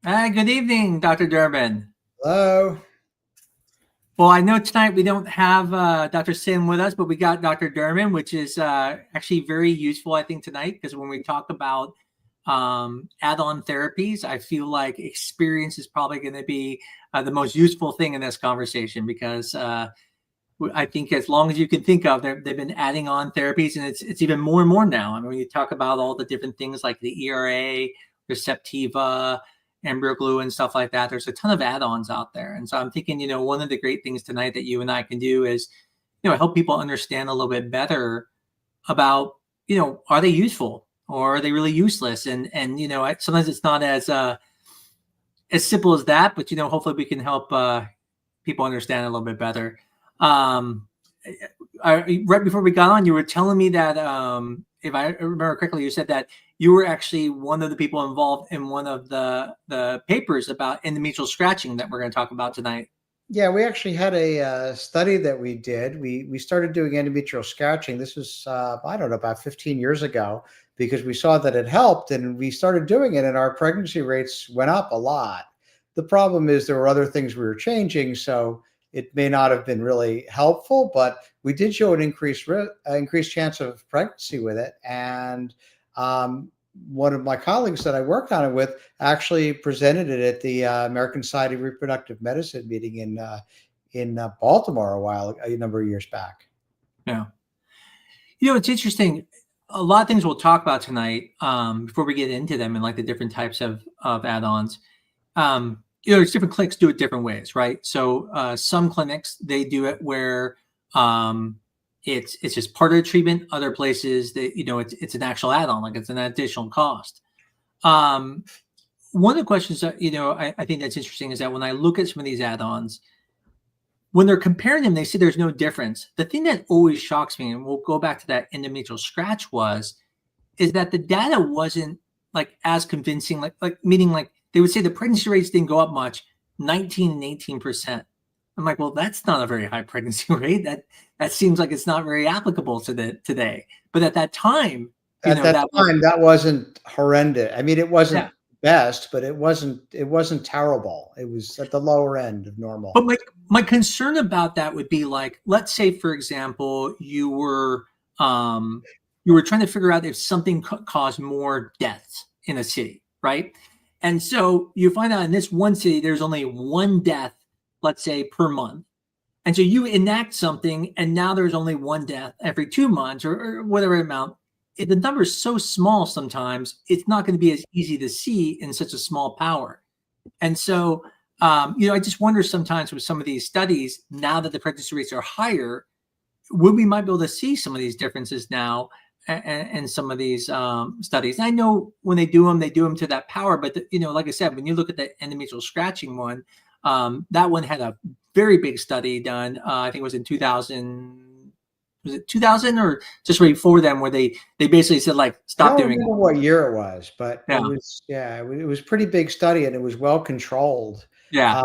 Hi, good evening, Dr. Derman. Hello. Well, I know tonight we don't have Dr. Sim with us, but we got Dr. Derman, which is actually very useful, I think, tonight, because when we talk about add-on therapies, I feel like experience is probably going to be the most useful thing in this conversation because I think as long as you can think of, they've been adding on therapies, and it's even more and more now. I mean, when you talk about all the different things like the ERA, Receptiva, embryo glue, and stuff like that, there's a ton of add-ons out there. And so I'm thinking, one of the great things tonight that you and I can do is, help people understand a little bit better about, are they useful or are they really useless? And sometimes it's not as simple as that, but hopefully we can help people understand a little bit better. Um, right before we got on, you were telling me that if I remember correctly, you said that you were actually one of the people involved in one of the papers about endometrial scratching that we're going to talk about tonight. Yeah, we actually had a study that we did. We started doing endometrial scratching. This was I don't know, about 15 years ago, because we saw that it helped, and we started doing it, and our pregnancy rates went up a lot. The problem is there were other things we were changing, so it may not have been really helpful, but we did show an increased chance of pregnancy with it. And one of my colleagues that I worked on it with actually presented it at the American Society of Reproductive Medicine meeting in Baltimore a number of years back. Yeah. It's interesting. A lot of things we'll talk about tonight before we get into them and like the different types of add-ons. There's different clinics do it different ways, right? So some clinics, they do it where it's just part of the treatment. Other places that, it's an actual add-on, like it's an additional cost. One of the questions that, I think that's interesting is that when I look at some of these add-ons, when they're comparing them, they say there's no difference. The thing that always shocks me, and we'll go back to that endometrial scratch is that the data wasn't like as convincing, meaning like they would say the pregnancy rates didn't go up much, 19 and 18%. I'm like, well, that's not a very high pregnancy rate. That seems like it's not very applicable to today. But at that time, At that time, that wasn't horrendous. I mean, it wasn't yeah. best, but it wasn't terrible. It was at the lower end of normal. But my concern about that would be like, let's say, for example, you were trying to figure out if something caused more deaths in a city, right? And so you find out in this one city, there's only one death, let's say, per month. And so you enact something, and now there's only one death every 2 months or whatever amount. If the number is so small sometimes, it's not going to be as easy to see in such a small power. And so, I just wonder sometimes with some of these studies, now that the pregnancy rates are higher, we might be able to see some of these differences now and some of these studies. And I know when they do them to that power. But, like I said, when you look at the endometrial scratching one, that one had a very big study done. I think it was in 2000. Was it 2000 or just right before them, where they basically said, like, stop doing it? I don't remember what year it was, but Yeah. it was pretty big study, and it was well controlled. Yeah.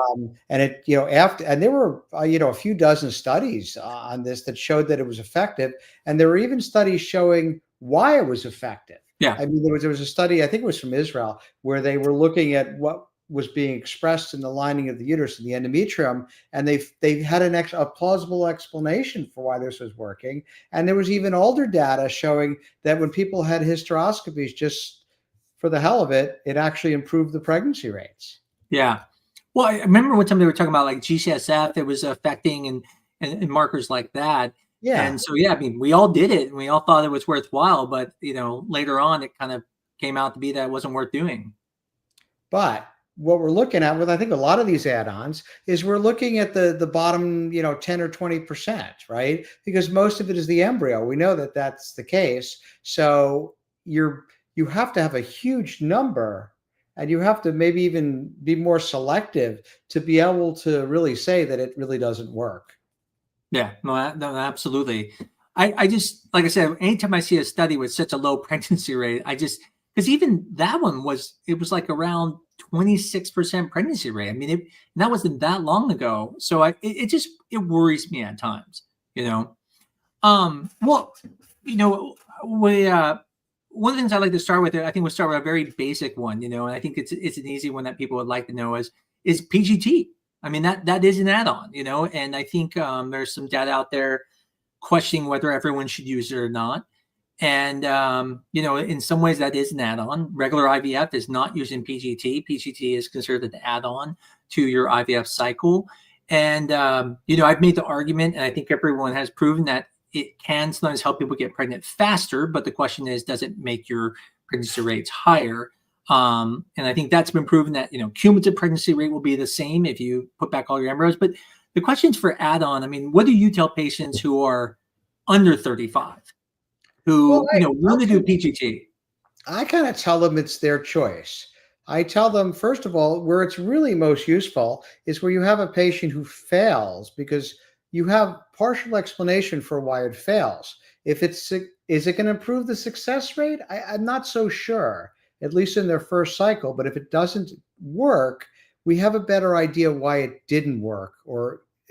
And it, and there were, a few dozen studies on this that showed that it was effective. And there were even studies showing why it was effective. Yeah. I mean, there was a study, I think it was from Israel, where they were looking at what was being expressed in the lining of the uterus and the endometrium, and they had a plausible explanation for why this was working. And there was even older data showing that when people had hysteroscopies, just for the hell of it, it actually improved the pregnancy rates. Yeah. Well, I remember one time they were talking about like GCSF it was affecting and markers like that. Yeah. And so, I mean, we all did it and we all thought it was worthwhile, but later on it kind of came out to be that it wasn't worth doing. But what we're looking at with, I think, a lot of these add-ons is we're looking at the bottom, 10 or 20%, right? Because most of it is the embryo. We know that that's the case. So you have to have a huge number, and you have to maybe even be more selective to be able to really say that it really doesn't work. Yeah, no, absolutely. I just, like I said, anytime I see a study with such a low pregnancy rate, because even that one was like around 26% pregnancy rate. I mean, that wasn't that long ago. So it worries me at times, Well, we one of the things I like to start with, I think we'll start with a very basic one, and I think it's an easy one that people would like to know is PGT. I mean, that is an add-on, and I think there's some data out there questioning whether everyone should use it or not. And, in some ways that is an add-on. Regular IVF is not using PGT. PGT is considered an add-on to your IVF cycle. And, I've made the argument, and I think everyone has proven that it can sometimes help people get pregnant faster. But the question is, does it make your pregnancy rates higher? And I think that's been proven that, cumulative pregnancy rate will be the same if you put back all your embryos. But the questions for add-on, I mean, what do you tell patients who are under 35? Who want to do PGT? I kind of tell them it's their choice. I tell them, first of all, where it's really most useful is where you have a patient who fails, because you have partial explanation for why it fails. If is it going to improve the success rate? I'm not so sure, at least in their first cycle. But if it doesn't work, we have a better idea why it didn't work.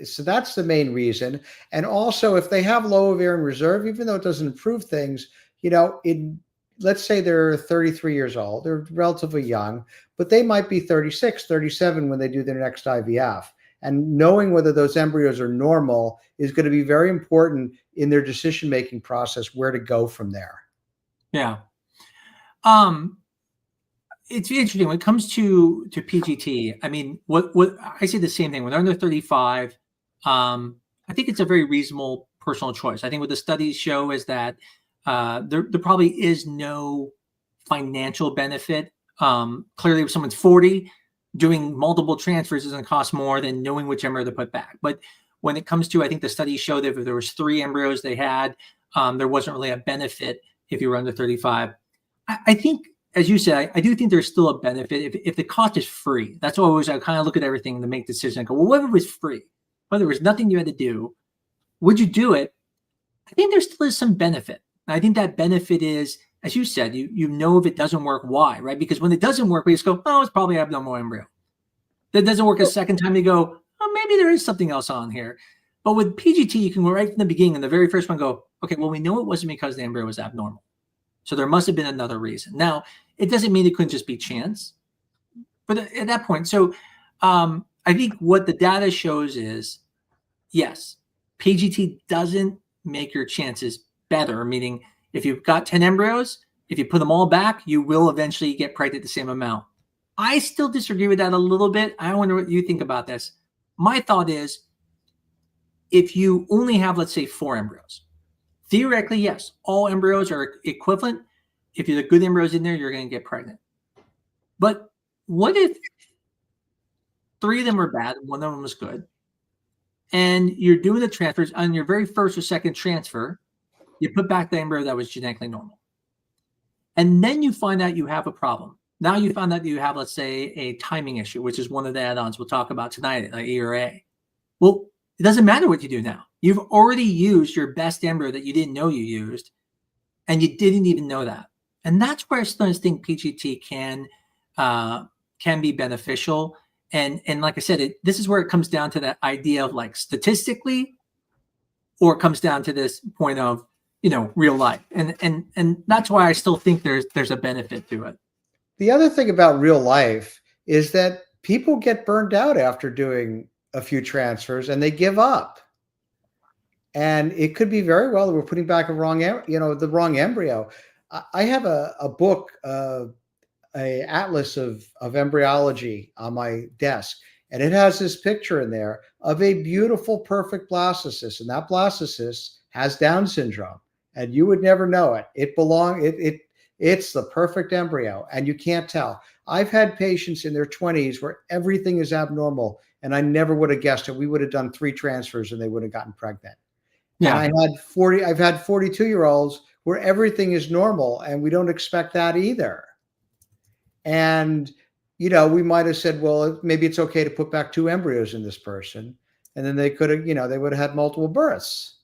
So that's the main reason. And also, if they have low ovarian reserve, even though it doesn't improve things, let's say they're 33 years old, they're relatively young, but they might be 36, 37 when they do their next IVF. And knowing whether those embryos are normal is going to be very important in their decision-making process, where to go from there. Yeah. It's interesting when it comes to PGT. I mean, what I say the same thing. When they're under 35, I think it's a very reasonable personal choice. I think what the studies show is that there probably is no financial benefit. Clearly, if someone's 40, doing multiple transfers is going to cost more than knowing which embryo to put back. But when it comes to, I think the studies show that if there was 3 embryos they had, there wasn't really a benefit if you were under 35. I think, as you said, I do think there's still a benefit if the cost is free. That's always, I kind of look at everything to make decisions and go, well, what if it was free? Whether there was nothing you had to do, would you do it? I think there still is some benefit. And I think that benefit is, as you said, you know if it doesn't work, why, right? Because when it doesn't work, we just go, oh, it's probably abnormal embryo. That doesn't work a second time, you go, oh, maybe there is something else on here. But with PGT, you can go right from the beginning, and the very first one go, okay, well, we know it wasn't because the embryo was abnormal. So there must have been another reason. Now, it doesn't mean it couldn't just be chance. But at that point, so I think what the data shows is, yes, PGT doesn't make your chances better, meaning if you've got 10 embryos, if you put them all back, you will eventually get pregnant the same amount. I still disagree with that a little bit. I wonder what you think about this. My thought is, if you only have, let's say, 4 embryos, theoretically, yes, all embryos are equivalent. If you're the good embryos in there, you're going to get pregnant. But what if 3 of them were bad, 1 of them was good, and you're doing the transfers on your very first or second transfer, you put back the embryo that was genetically normal. And then you find out you have a problem. Now you found out that you have, let's say, a timing issue, which is one of the add-ons we'll talk about tonight, like E or A. Well, it doesn't matter what you do now. You've already used your best embryo that you didn't know you used, and you didn't even know that. And that's where I still think PGT can be beneficial. And like I said, this is where it comes down to that idea of like statistically, or it comes down to this point of, real life. And that's why I still think there's a benefit to it. The other thing about real life is that people get burned out after doing a few transfers and they give up. And it could be very well that we're putting back the wrong embryo. I have a book, a atlas of embryology on my desk, and it has this picture in there of a beautiful, perfect blastocyst, and that blastocyst has Down syndrome, and you would never know it. It's the perfect embryo, and you can't tell. I've had patients in their 20s where everything is abnormal, and I never would have guessed it. We would have done 3 transfers, and they would have gotten pregnant. Yeah. And I've had 42-year-olds where everything is normal, and we don't expect that either. And, we might have said, well, maybe it's okay to put back 2 embryos in this person. And then they could have, they would have had multiple births.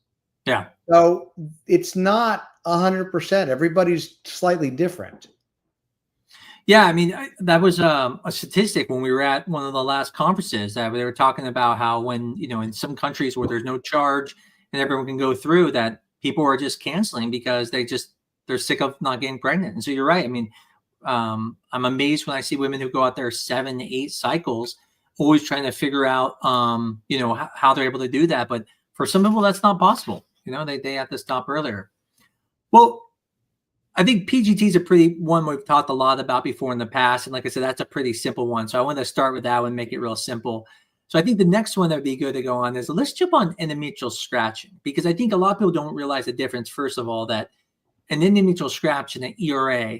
Yeah. So it's not 100%. Everybody's slightly different. Yeah. I mean, that was a statistic when we were at one of the last conferences that they were talking about how when, in some countries where there's no charge and everyone can go through, that people are just canceling because they just they're sick of not getting pregnant. And so you're right. I mean, I'm amazed when I see women who go out there 7, 8 cycles, always trying to figure out, how they're able to do that. But for some people, that's not possible. They have to stop earlier. Well, I think PGT is a pretty one we've talked a lot about before in the past. And like I said, that's a pretty simple one. So I want to start with that one, make it real simple. So I think the next one that would be good to go on is, let's jump on endometrial scratching, because I think a lot of people don't realize the difference. First of all, that an endometrial scratch and an ERA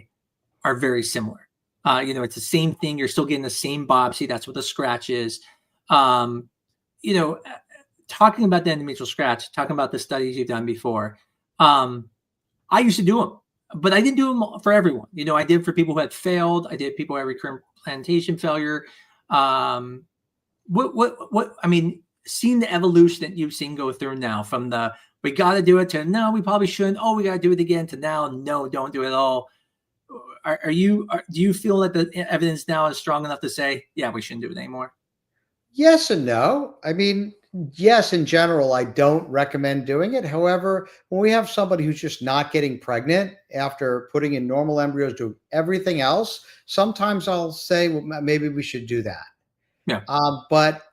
are very similar. It's the same thing. You're still getting the same biopsy. That's what the scratch is. Talking about the endometrial scratch, talking about the studies you've done before. I used to do them, but I didn't do them for everyone. I did for people who had failed. I did people who had recurrent implantation failure. Seeing the evolution that you've seen go through now, from the we got to do it to no, we probably shouldn't. Oh, we got to do it again, to now, no, don't do it at all. Do you feel that the evidence now is strong enough to say, yeah, we shouldn't do it anymore? Yes and no. I mean, yes, in general, I don't recommend doing it. However, when we have somebody who's just not getting pregnant after putting in normal embryos, doing everything else, sometimes I'll say, well, maybe we should do that. Yeah. But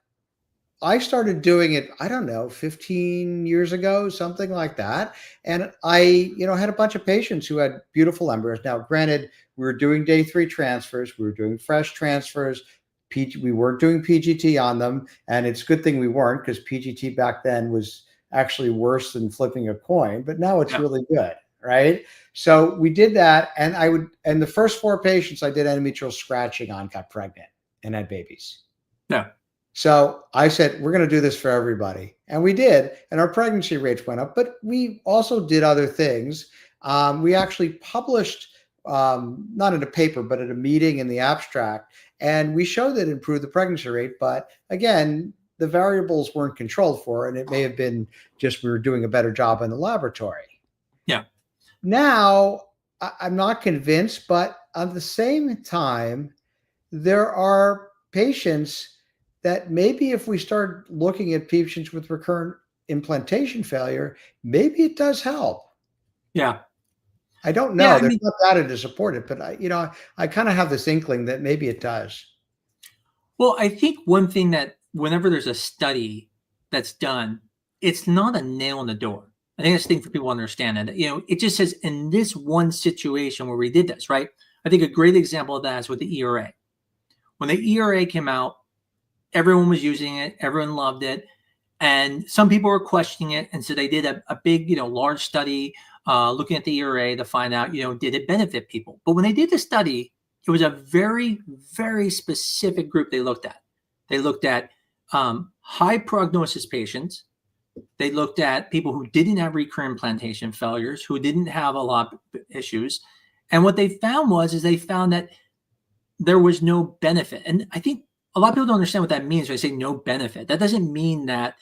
I started doing it, I don't know, 15 years ago, something like that. And I, had a bunch of patients who had beautiful embryos. Now, granted, we were doing day 3 transfers. We were doing fresh transfers. We weren't doing PGT on them. And it's a good thing we weren't, because PGT back then was actually worse than flipping a coin. But now it's really good, right? So we did that. And the first 4 patients I did endometrial scratching on got pregnant and had babies. Yeah. So I said, we're going to do this for everybody. And we did. And our pregnancy rates went up. But we also did other things. We actually published, not in a paper, but at a meeting in the abstract. And we showed that it improved the pregnancy rate. But again, the variables weren't controlled for. And it may have been just we were doing a better job in the laboratory. Yeah. Now, I'm not convinced. But at the same time, there are patients that maybe if we start looking at patients with recurrent implantation failure, maybe it does help. Yeah. I don't know. There's not data to support it, but I kind of have this inkling that maybe it does. Well, I think one thing that whenever there's a study that's done, it's not a nail in the door. I think that's the thing for people to understand. And, it just says in this one situation where we did this, right? I think a great example of that is with the ERA. When the ERA came out, everyone was using it. Everyone loved it. And some people were questioning it. And so they did a big, large study looking at the ERA to find out, did it benefit people? But when they did the study, it was a very, very specific group they looked at. They looked at high prognosis patients. They looked at people who didn't have recurrent implantation failures, who didn't have a lot of issues. And what they found is they found that there was no benefit. And I think a lot of people don't understand what that means when I say no benefit. That doesn't mean that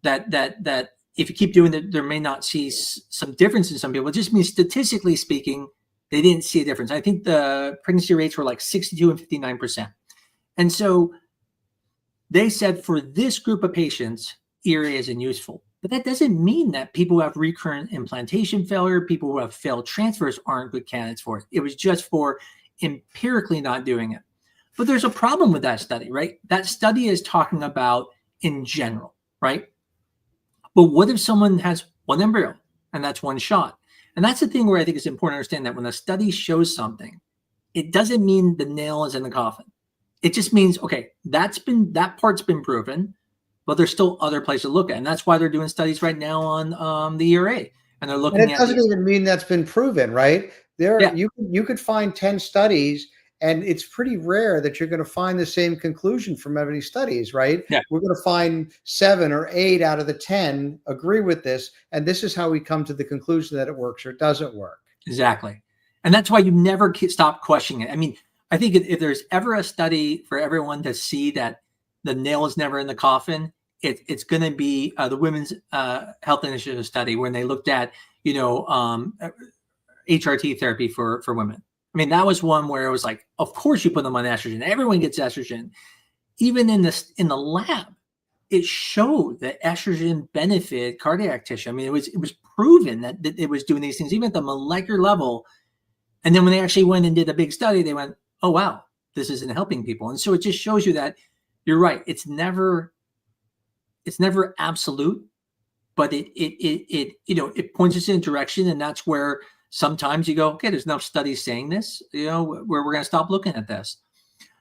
if you keep doing it, there may not see some difference in some people. It just means statistically speaking, they didn't see a difference. I think the pregnancy rates were like 62 and 59%. And so they said for this group of patients, ERA isn't useful. But that doesn't mean that people who have recurrent implantation failure, people who have failed transfers aren't good candidates for it. It was just for empirically not doing it. But there's a problem with that study, right? That study is talking about in general, right? But what if someone has one embryo and that's one shot? And that's the thing where I think it's important to understand that when a study shows something, it doesn't mean the nail is in the coffin. It just means, okay, that part's been proven, but there's still other places to look at. And that's why they're doing studies right now on the ERA. And they're looking at— it doesn't even mean that's been proven, right? You could find 10 studies, and it's pretty rare that you're going to find the same conclusion from every studies, right? Yeah. We're going to find 7 or 8 out of the 10 agree with this. And this is how we come to the conclusion that it works or it doesn't work. Exactly. And that's why you never stop questioning it. I mean, I think if there's ever a study for everyone to see that the nail is never in the coffin, it's going to be the Women's Health Initiative study when they looked at, HRT therapy for women. I mean, that was one where it was like, of course you put them on estrogen. Everyone gets estrogen. Even in the lab, it showed that estrogen benefited cardiac tissue. I mean, it was proven that it was doing these things, even at the molecular level. And then when they actually went and did a big study, they went, oh, wow, this isn't helping people. And so it just shows you that you're right. It's never absolute, but it points us in a direction. And that's where sometimes you go, okay, there's enough studies saying this, where we're going to stop looking at this.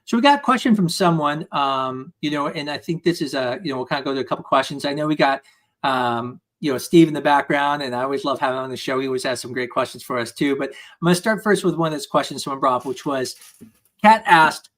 So we got a question from someone, and I think this is we'll kind of go to a couple questions. I know we got, Steve in the background, and I always love having him on the show. He always has some great questions for us too. But I'm going to start first with one of those questions someone brought up, which was, Kat asked,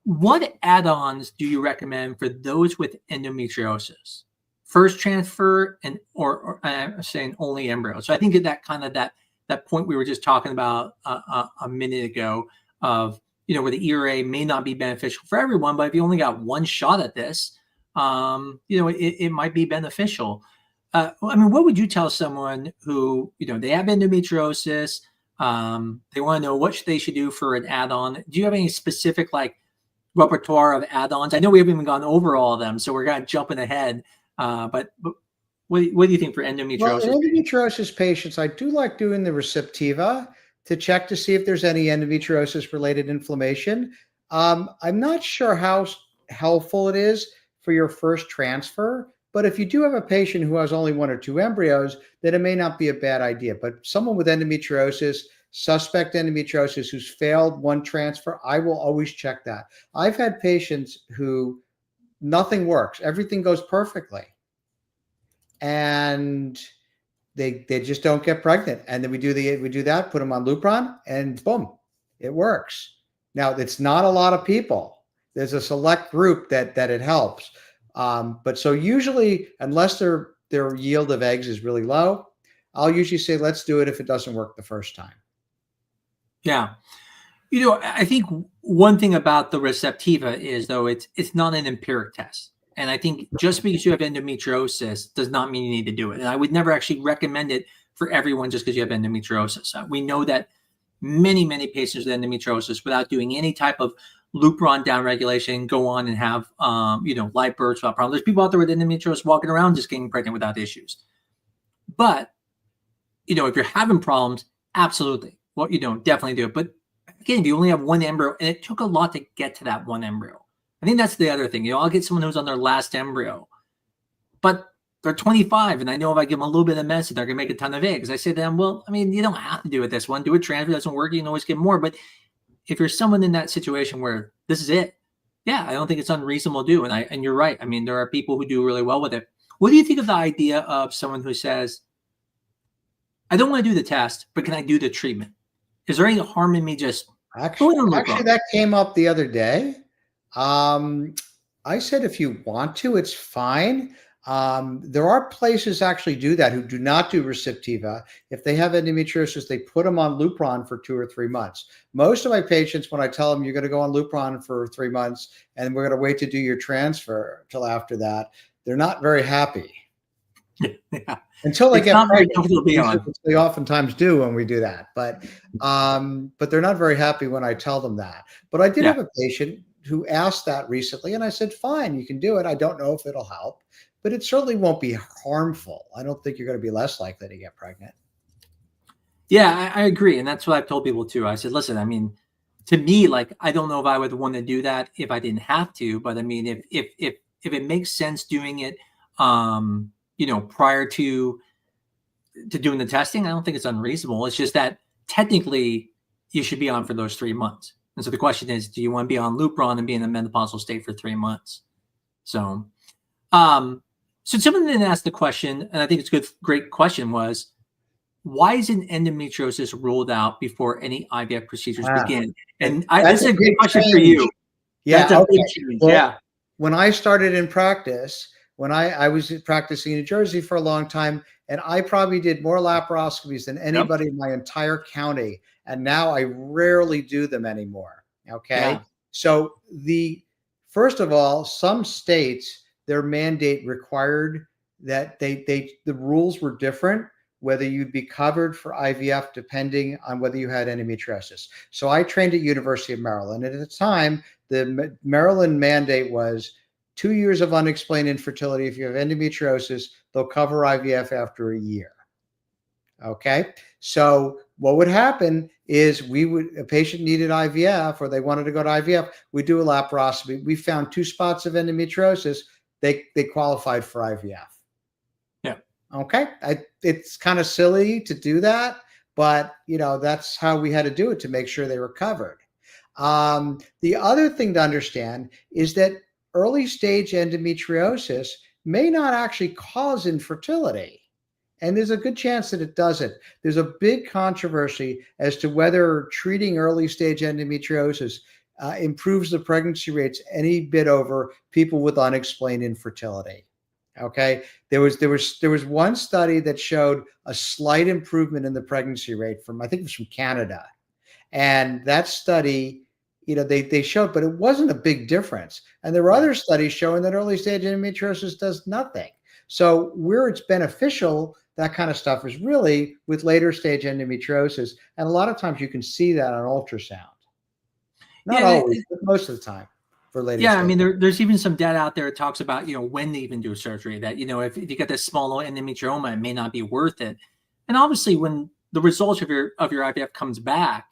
what add-ons do you recommend for those with endometriosis? First transfer or I'm saying only embryo. So I think that point we were just talking about a minute ago of, where the ERA may not be beneficial for everyone, but if you only got one shot at this, it might be beneficial. What would you tell someone who, they have endometriosis, they want to know what they should do for an add-on? Do you have any specific repertoire of add-ons? I know we haven't even gone over all of them, so we're kind of jumping ahead. But what do you think for endometriosis? Well, in endometriosis patients, I do like doing the Receptiva to check to see if there's any endometriosis-related inflammation. I'm not sure how helpful it is for your first transfer, but if you do have a patient who has only 1 or 2 embryos, then it may not be a bad idea. But someone with endometriosis, suspect endometriosis, who's failed 1 transfer, I will always check that. I've had patients who nothing works. Everything goes perfectly. And they just don't get pregnant. And then we do that, put them on Lupron, and boom, it works. Now, it's not a lot of people. There's a select group that it helps. But so usually, unless their yield of eggs is really low, I'll usually say, let's do it if it doesn't work the first time. Yeah. I think one thing about the Receptiva is, though, it's not an empiric test. And I think just because you have endometriosis does not mean you need to do it. And I would never actually recommend it for everyone just because you have endometriosis. We know that many, many patients with endometriosis, without doing any type of Lupron downregulation, go on and have, live births without problems. There's people out there with endometriosis walking around just getting pregnant without issues. But, if you're having problems, absolutely. Well, definitely do it. But again, if you only have 1 embryo, and it took a lot to get to that 1 embryo. I think that's the other thing. I'll get someone who's on their last embryo, but they're 25, and I know if I give them a little bit of medicine, they're going to make a ton of eggs. I say to them, well, you don't have to do it this one. Do a transfer. It doesn't work. You can always get more. But if you're someone in that situation where this is it, yeah, I don't think it's unreasonable to do. And you're right. There are people who do really well with it. What do you think of the idea of someone who says, I don't want to do the test, but can I do the treatment? Is there any harm in me just actually that came up the other day? I said, if you want to, it's fine. There are places actually do that who do not do Receptiva. If they have endometriosis, they put them on Lupron for 2 or 3 months. Most of my patients, when I tell them you're going to go on Lupron for 3 months and we're going to wait to do your transfer till after that, they're not very happy. Yeah. Until they get pregnant, they oftentimes do when we do that. But they're not very happy when I tell them that. But I did have a patient who asked that recently, and I said, fine, you can do it. I don't know if it'll help, but it certainly won't be harmful. I don't think you're going to be less likely to get pregnant. Yeah, I agree. And that's what I've told people too. I said, listen, to me, I don't know if I would want to do that if I didn't have to, but if it makes sense doing it, prior to doing the testing, I don't think it's unreasonable. It's just that technically you should be on for those 3 months. And so the question is, do you want to be on Lupron and be in a menopausal state for 3 months? So someone then asked the question, and I think it's a great question, was, why isn't endometriosis ruled out before any IVF procedures begin? And this is a great question for you. Yeah. That's a big change. Well, when I started in practice, when I was practicing in New Jersey for a long time, and I probably did more laparoscopies than anybody in my entire county. And now I rarely do them anymore. Okay. Yeah. So first of all, some states, their mandate required that the rules were different, whether you'd be covered for IVF, depending on whether you had endometriosis. So I trained at University of Maryland. And at the time, the Maryland mandate was 2 years of unexplained infertility. If you have endometriosis, they'll cover IVF after a year. Okay. So what would happen is a patient needed IVF or they wanted to go to IVF. We do a laparoscopy. We found 2 spots of endometriosis. They qualified for IVF. Yeah. Okay. It's kind of silly to do that, but that's how we had to do it to make sure they were covered. The other thing to understand is that early stage endometriosis may not actually cause infertility. And there's a good chance that it doesn't. There's a big controversy as to whether treating early stage endometriosis improves the pregnancy rates any bit over people with unexplained infertility. Okay, there was one study that showed a slight improvement in the pregnancy rate I think it was from Canada, and that study, they showed, but it wasn't a big difference. And there were other studies showing that early stage endometriosis does nothing. So where it's beneficial, that kind of stuff is really with later stage endometriosis. And a lot of times you can see that on ultrasound. Not always, but most of the time for later stage. I mean, there's even some data out there that talks about, when they even do surgery, that, if you get this small endometrioma, it may not be worth it. And obviously when the results of your IVF comes back,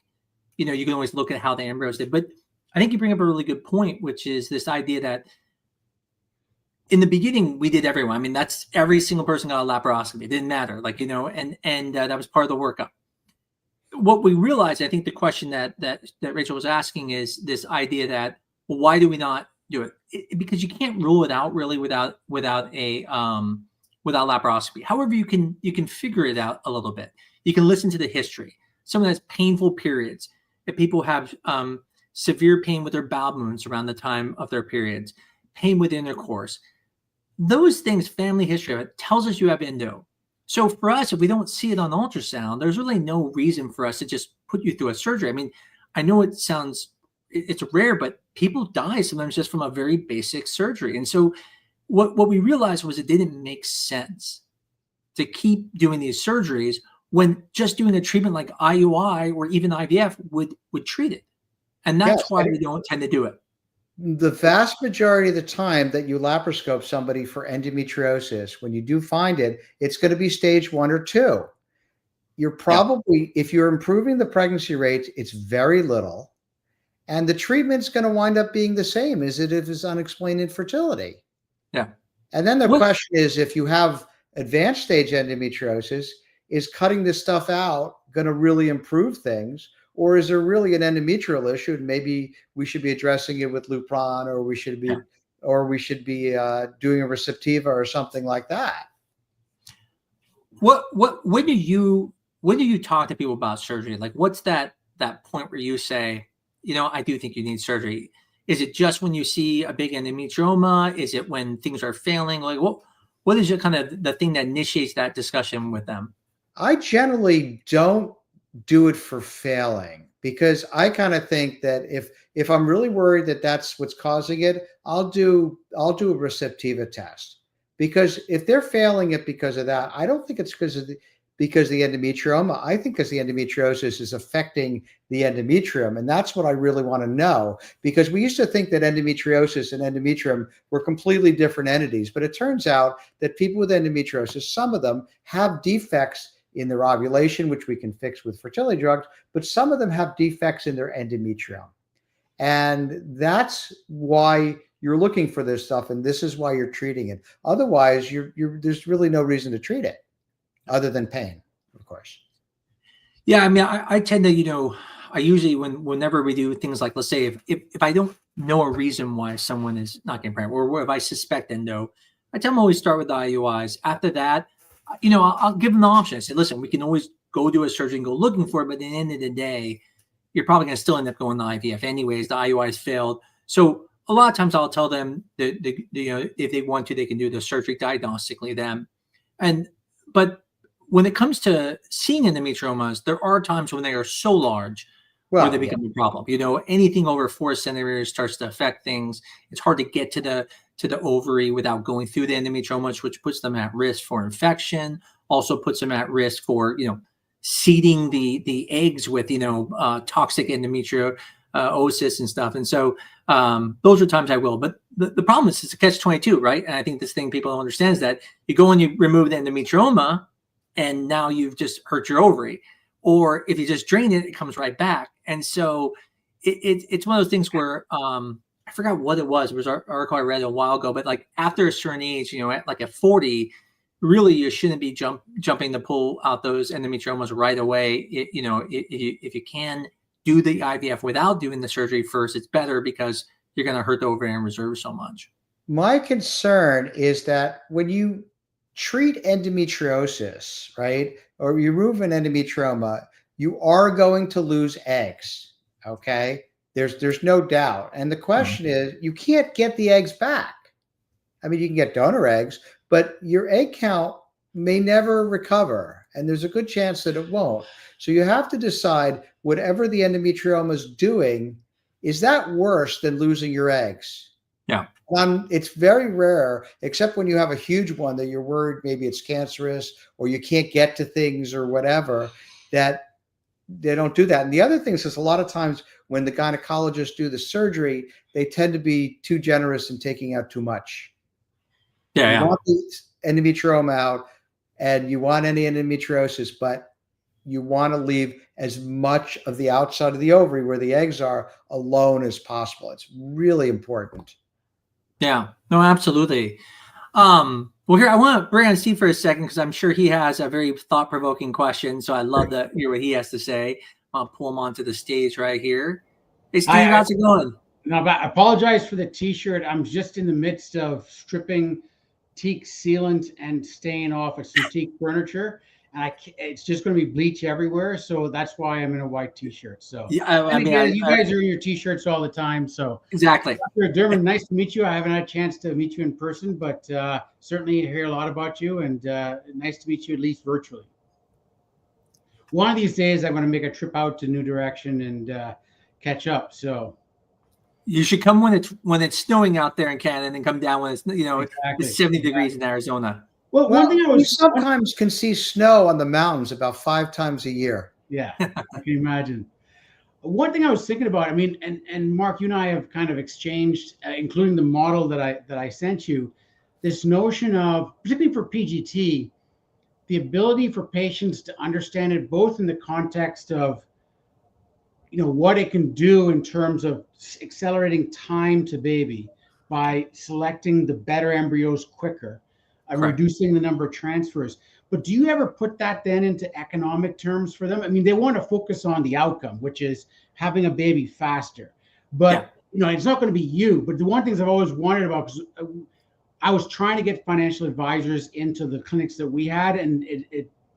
you can always look at how the embryos did. But I think you bring up a really good point, which is this idea that in the beginning, we did everyone. I mean, that's every single person got a laparoscopy. It didn't matter, and that was part of the workup. What we realized, I think the question that Rachel was asking is this idea that, well, why do we not do it? Because you can't rule it out really without laparoscopy. However, you can figure it out a little bit. You can listen to the history. Someone has painful periods. If people have severe pain with their bowel movements around the time of their periods, pain with intercourse, those things, family history of it, tells us you have endo. So for us, if we don't see it on ultrasound, there's really no reason for us to just put you through a surgery. I mean, I know it's rare, but people die sometimes just from a very basic surgery. And so what we realized was it didn't make sense to keep doing these surgeries when just doing a treatment like IUI or even IVF would treat it. And that's why we don't tend to do it. The vast majority of the time that you laparoscope somebody for endometriosis, when you do find it, it's going to be stage 1 or 2. You're probably, if you're improving the pregnancy rates, it's very little. And the treatment's going to wind up being the same as it is unexplained infertility. Yeah. And then the question is, if you have advanced stage endometriosis, is cutting this stuff out going to really improve things? Or is there really an endometrial issue? And maybe we should be addressing it with Lupron, or we should be doing a Receptiva or something like that. When do you talk to people about surgery? Like, what's that point where you say, I do think you need surgery? Is it just when you see a big endometrioma? Is it when things are failing? Like, what is your kind of the thing that initiates that discussion with them? I generally don't do it for failing, because I kind of think that if I'm really worried that that's what's causing it, I'll do a Receptiva test. Because if they're failing it because of that, I don't think it's because of the endometrioma. I think because the endometriosis is affecting the endometrium. And that's what I really want to know, because we used to think that endometriosis and endometrium were completely different entities. But it turns out that people with endometriosis, some of them have defects in their ovulation, which we can fix with fertility drugs, but some of them have defects in their endometrium. And that's why you're looking for this stuff, and this is why you're treating it. Otherwise, there's really no reason to treat it other than pain, of course. Yeah, I mean, I tend to, I usually, whenever we do things like, let's say, if I don't know a reason why someone is not getting pregnant, or if I suspect endo, I tell them always start with the IUIs. After that, I'll give them the option. I say, listen, we can always go do a surgery and go looking for it, but at the end of the day, you're probably going to still end up going to IVF anyways. The IUIs failed. So a lot of times I'll tell them that, if they want to, they can do the surgery diagnostically then. But when it comes to seeing endometriomas, there are times when they are so large where they become a problem. Anything over 4 centimeters starts to affect things. It's hard to get to the ovary without going through the endometriomas, which puts them at risk for infection. Also puts them at risk for seeding the eggs with toxic endometrial oocysts and stuff. And so those are times I will. But the problem is it's a catch-22, right? And I think this thing people don't understand is that you go and you remove the endometrioma, and now you've just hurt your ovary. Or if you just drain it, it comes right back. And so it's one of those things where I forgot what it was. It was an article I read a while ago, but like after a certain age, at 40, really you shouldn't be jumping to pull out those endometriomas right away. If you can do the IVF without doing the surgery first, it's better because you're going to hurt the ovarian reserve so much. My concern is that when you treat endometriosis, right, or you remove an endometrioma, you are going to lose eggs. Okay. There's no doubt. And the question is, you can't get the eggs back. I mean, you can get donor eggs, but your egg count may never recover. And there's a good chance that it won't. So you have to decide whatever the endometrioma is doing, is that worse than losing your eggs? Yeah. It's very rare, except when you have a huge one that you're worried maybe it's cancerous or you can't get to things or whatever, that they don't do that. And the other thing is a lot of times when the gynecologists do the surgery, they tend to be too generous in taking out too much. Yeah. You want the endometrioma out and you want any endometriosis, but you want to leave as much of the outside of the ovary where the eggs are alone as possible. It's really important. Yeah, no, absolutely. Well, here, I want to bring on Steve for a second because I'm sure he has a very thought-provoking question. So I love to hear what he has to say. I'll pull him onto the stage right here. Hey, Steve, how's it going? No, but I apologize for the T-shirt. I'm just in the midst of stripping teak sealant and staying off of some teak furniture. And it's just going to be bleach everywhere. So that's why I'm in a white T-shirt. So yeah, you guys are in your T-shirts all the time. So exactly. Dr. Derman, nice to meet you. I haven't had a chance to meet you in person, but certainly hear a lot about you, and nice to meet you at least virtually. One of these days, I'm going to make a trip out to New Direction and catch up. So you should come when it's snowing out there in Canada, and then come down when it's exactly. It's 70 degrees in Arizona. Well, one thing we sometimes can see snow on the mountains about 5 times a year. Yeah, I can imagine. One thing I was thinking about, I mean, and Mark, you and I have kind of exchanged, including the model that I sent you, this notion of, particularly for PGT, the ability for patients to understand it both in the context of, what it can do in terms of accelerating time to baby by selecting the better embryos quicker, and reducing the number of transfers. But do you ever put that then into economic terms for them? I mean, they want to focus on the outcome, which is having a baby faster. But, it's not going to be you. But the one thing I've always wondered about, because I was trying to get financial advisors into the clinics that we had, and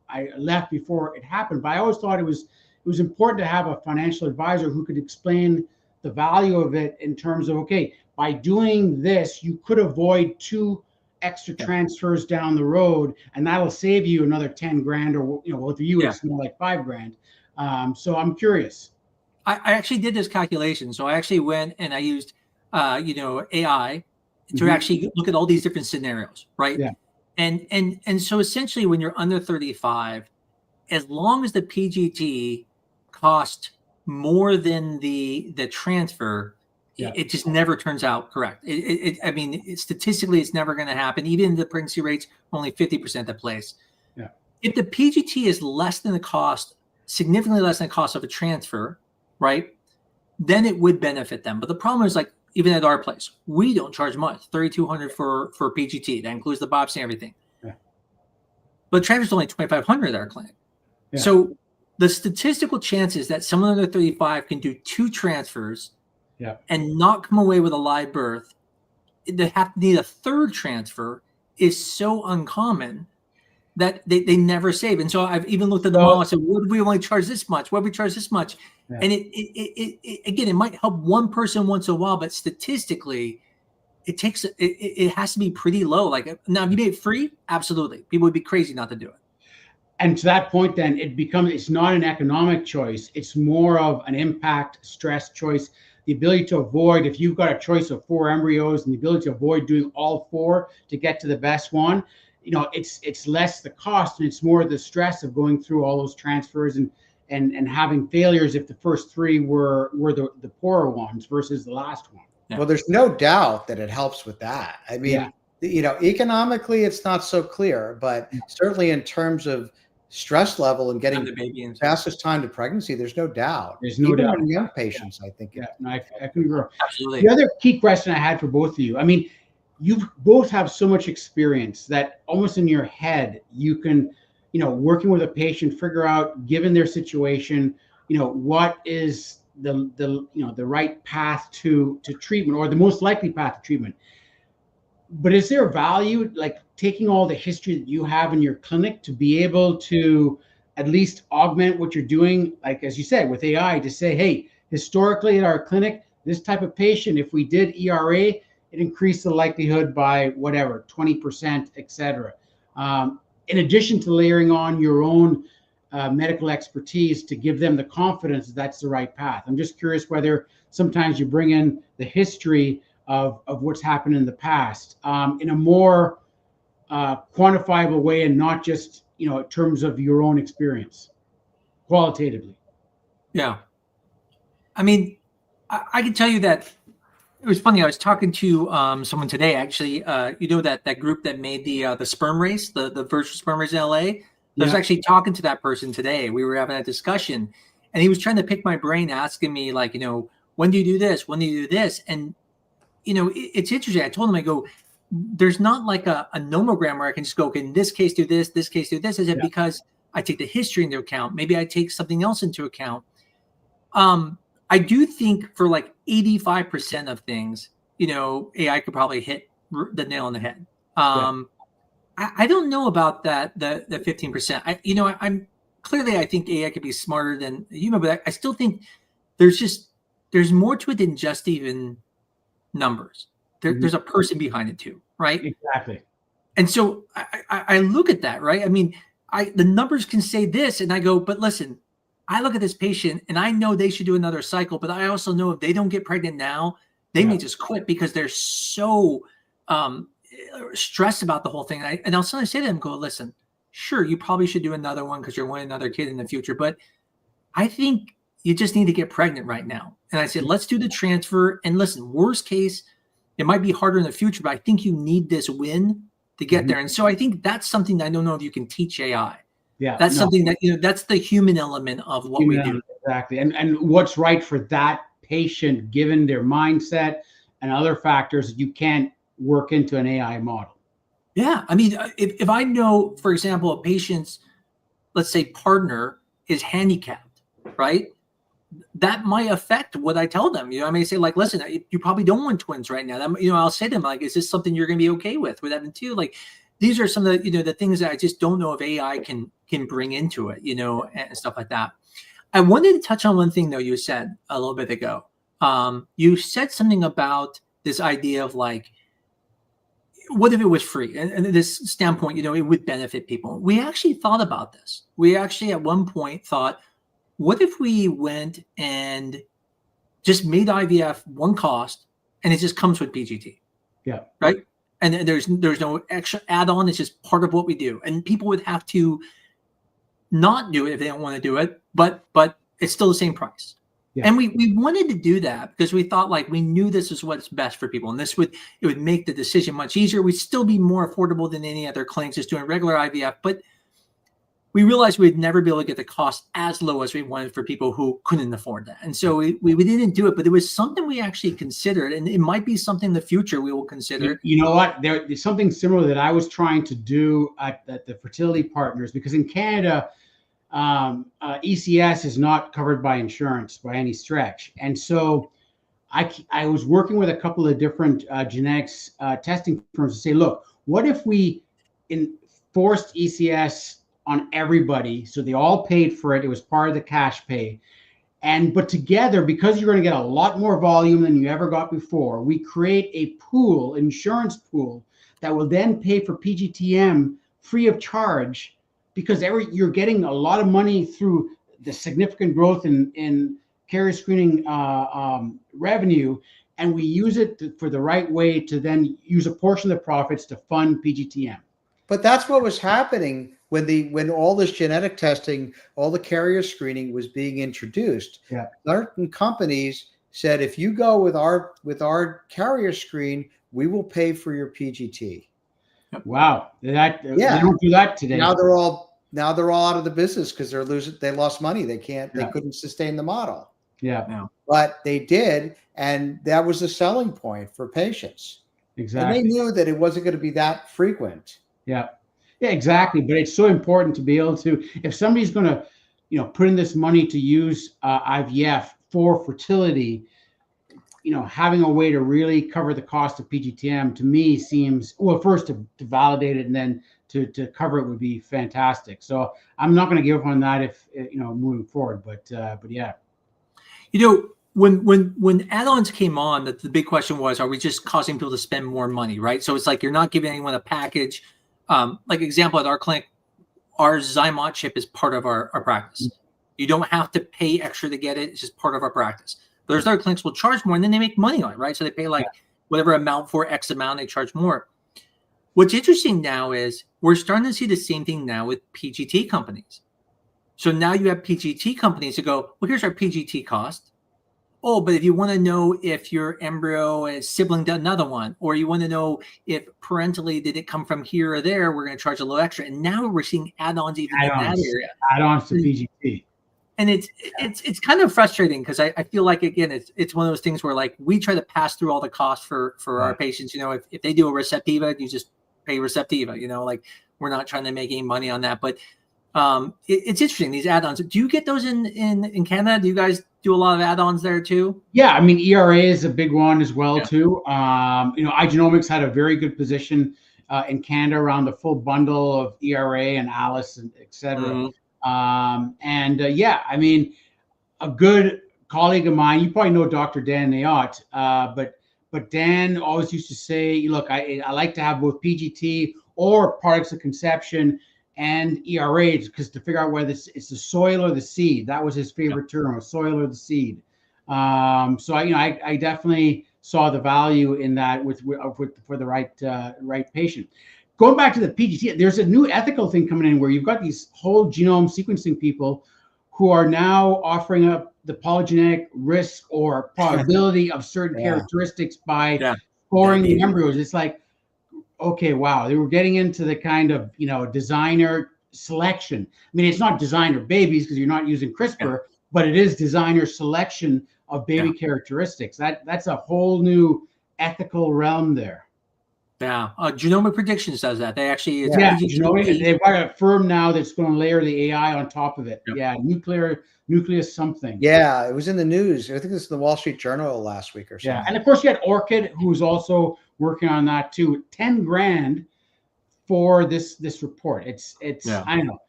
I left before it happened. But I always thought it was important to have a financial advisor who could explain the value of it in terms of, okay, by doing this, you could avoid 2 extra transfers down the road, and that'll save you another 10 grand, or with you it's more like 5 grand. So I'm curious. I actually did this calculation. So I actually went and I used AI to actually look at all these different scenarios, right? Yeah. And so essentially when you're under 35, as long as the PGT cost more than the transfer, it just never turns out correct. I mean, statistically, it's never going to happen. Even the pregnancy rates, only 50% that place. Yeah. If the PGT is less than the cost, significantly less than the cost of a transfer, right, then it would benefit them. But the problem is, like, even at our place, we don't charge much, $3,200 for PGT. That includes the biopsy and everything. Yeah. But transfer is only $2,500 at our clinic. Yeah. So the statistical chances that someone under 35 can do 2 transfers and not come away with a live birth, they have to need a 3rd transfer, is so uncommon that they never save. And so I've even looked at the model and said, what if we only charge this much? What if we charge this much? Yeah. And it again, it might help one person once in a while, but statistically, it has to be pretty low. Like, now, if you made it free, absolutely. People would be crazy not to do it. And to that point, then it's not an economic choice. It's more of an impact stress choice. The ability to avoid, if you've got a choice of 4 embryos, and the ability to avoid doing all 4 to get to the best one, it's less the cost, and it's more the stress of going through all those transfers. And and having failures if the first three were the poorer ones versus the last one. Yeah. Well, there's no doubt that it helps with that. I mean, economically, it's not so clear, but certainly in terms of stress level and getting the baby and fastest time to pregnancy, there's no doubt. There's no Even doubt. in young patients, I think. Yeah, no, I can agree. Absolutely. The other key question I had for both of you, I mean, you both have so much experience that almost in your head, you can, working with a patient, figure out, given their situation, what is the right path to treatment, or the most likely path to treatment. But is there value, like taking all the history that you have in your clinic, to be able to at least augment what you're doing, like as you said, with AI, to say, hey, historically at our clinic, this type of patient, if we did ERA, it increased the likelihood by whatever, 20%, et cetera. In addition to layering on your own medical expertise to give them the confidence that that's the right path. I'm just curious whether sometimes you bring in the history of what's happened in the past in a more quantifiable way, and not just, in terms of your own experience, qualitatively. Yeah. I mean, I can tell you that it was funny. I was talking to someone today, actually, that group that made the sperm race, the virtual sperm race in LA. I was actually talking to that person today. We were having a discussion, and he was trying to pick my brain, asking me, like, when do you do this? When do you do this? And, it's interesting. I told him, I go, there's not like a nomogram where I can just go, okay, in this case, do this case, do this. Is it because I take the history into account? Maybe I take something else into account. I do think for like 85% of things, AI could probably hit the nail on the head. I don't know about that, the 15%. I'm clearly, I think AI could be smarter than human, but I still think there's more to it than just even numbers. There's a person behind it too, right? Exactly. And so I look at that, right? I mean, the numbers can say this, and I go, but listen, I look at this patient and I know they should do another cycle, but I also know if they don't get pregnant now, they may just quit because they're so stressed about the whole thing. And I'll suddenly say to them, go, listen, sure, you probably should do another one because you're wanting another kid in the future, but I think you just need to get pregnant right now. And I said, let's do the transfer. And listen, worst case, it might be harder in the future, but I think you need this win to get there. And so I think that's something that I don't know if you can teach AI. Yeah, that's something that, that's the human element of what we do. Exactly. And what's right for that patient, given their mindset and other factors that you can't work into an AI model. Yeah. I mean, if I know, for example, a patient's, let's say, partner is handicapped, right? That might affect what I tell them. I may say, like, listen, you probably don't want twins right now. I'll say to them, like, is this something you're going to be okay with having two? Like, these are some of the, the things that I just don't know if AI can bring into it, and stuff like that. I wanted to touch on one thing, though, you said a little bit ago. You said something about this idea of, like, what if it was free? And this standpoint, it would benefit people. We actually thought about this. We actually at one point thought, what if we went and just made IVF one cost and it just comes with PGT? Yeah. Right. And there's no extra add-on. It's just part of what we do. And people would have to not do it if they don't want to do it, but it's still the same price. Yeah. And we wanted to do that because we thought, like, we knew this is what's best for people. And it would make the decision much easier. We'd still be more affordable than any other clinics just doing regular IVF, but we realized we'd never be able to get the cost as low as we wanted for people who couldn't afford that. And so we didn't do it, but it was something we actually considered, and it might be something in the future we will consider. You know what? There's something similar that I was trying to do at the Fertility Partners, because in Canada, ECS is not covered by insurance by any stretch. And so I was working with a couple of different genetics testing firms to say, look, what if we enforced ECS on everybody, so they all paid for it. It was part of the cash pay. But together, because you're going to get a lot more volume than you ever got before, we create a pool, insurance pool, that will then pay for PGTM free of charge, because you're getting a lot of money through the significant growth in carrier screening revenue, and we use it for the right way to then use a portion of the profits to fund PGTM. But that's what was happening when all this genetic testing, all the carrier screening was being introduced, certain companies said, if you go with our carrier screen, we will pay for your PGT. Wow, they don't do that today. Now they're all out of the business because they lost money. They couldn't sustain the model. Yeah. But they did, and that was a selling point for patients. Exactly. And they knew that it wasn't going to be that frequent. Yeah, exactly. But it's so important to be able to, if somebody's going to, put in this money to use IVF for fertility, having a way to really cover the cost of PGTM to me seems, well, first to validate it and then to cover it would be fantastic. So I'm not going to give up on that if, moving forward, but yeah. When add-ons came on, the big question was, are we just causing people to spend more money, right? So it's like you're not giving anyone a package. Like example, at our clinic, our Zymot chip is part of our practice. You don't have to pay extra to get it. It's just part of our practice. There's other clinics will charge more and then they make money on it, right? So they pay like whatever amount for X amount, they charge more. What's interesting now is we're starting to see the same thing now with PGT companies. So now you have PGT companies who go, well, here's our PGT cost. Oh, but if you want to know if your embryo is sibling to another one, or you want to know if parentally did it come from here or there, we're going to charge a little extra. And now we're seeing add-ons even in that area. Add-ons to PGT. And it's kind of frustrating because I feel like, again, it's one of those things where like we try to pass through all the costs for our patients. If they do a Receptiva, you just pay Receptiva. Like we're not trying to make any money on that. But it's interesting, these add-ons. Do you get those in Canada? Do you guys do a lot of add-ons there too? Yeah, I mean, ERA is a big one as well too. iGenomics had a very good position in Canada around the full bundle of ERA and Alice and et cetera. I mean, a good colleague of mine, you probably know Dr. Dan Nayot, but Dan always used to say, look, I like to have both PGT or products of conception and ERAs, because to figure out whether it's the soil or the seed. That was his favorite term, a soil or the seed. So I definitely saw the value in that for the right patient. Going back to the PGT, there's a new ethical thing coming in where you've got these whole genome sequencing people who are now offering up the polygenetic risk or probability of certain characteristics by scoring the embryos. It's like, okay, wow, they were getting into the kind of, designer selection. I mean, it's not designer babies because you're not using CRISPR, but it is designer selection of baby characteristics. That's a whole new ethical realm there. Yeah, Genomic Predictions does that. They actually, they've got a firm now that's going to layer the AI on top of it. Yeah, nucleus something. Yeah, it was in the news. I think this is the Wall Street Journal last week or something. Yeah, and of course you had Orchid, who's also working on that too. $10,000 for this report. It's I don't know.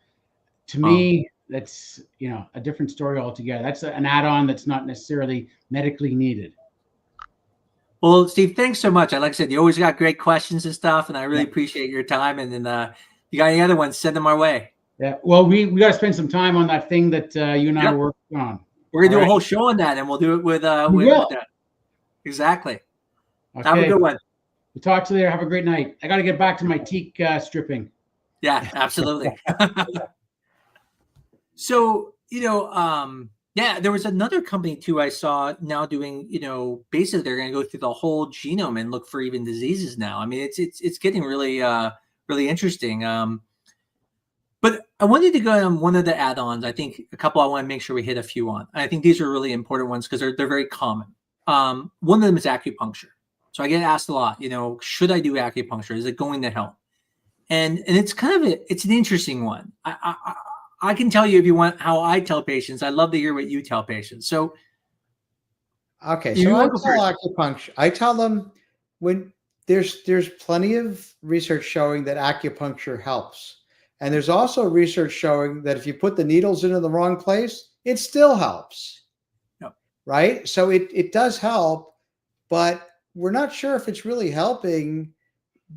To me, that's a different story altogether. That's an add-on that's not necessarily medically needed. Well, Steve, thanks so much. Like I said, you always got great questions and stuff, and I really appreciate your time. And then you got any other ones, send them our way. Yeah. Well, we got to spend some time on that thing that you and I are working on. We're gonna do a whole show on that, and we'll do it with that. Exactly. Okay. Have a good one. We'll talk to you later. Have a great night. I got to get back to my teak stripping. Yeah, absolutely. So, there was another company too I saw now doing, basically they're going to go through the whole genome and look for even diseases now. I mean, it's getting really, really interesting. But I wanted to go on one of the add-ons. I think a couple I want to make sure we hit a few on. I think these are really important ones because they're very common. One of them is acupuncture. So I get asked a lot, should I do acupuncture? Is it going to help? And it's kind of it's an interesting one. I can tell you if you want how I tell patients. I'd love to hear what you tell patients. So, okay, so I tell acupuncture. I tell them when there's plenty of research showing that acupuncture helps, and there's also research showing that if you put the needles into the wrong place, it still helps. Yep. Right? So it does help, but we're not sure if it's really helping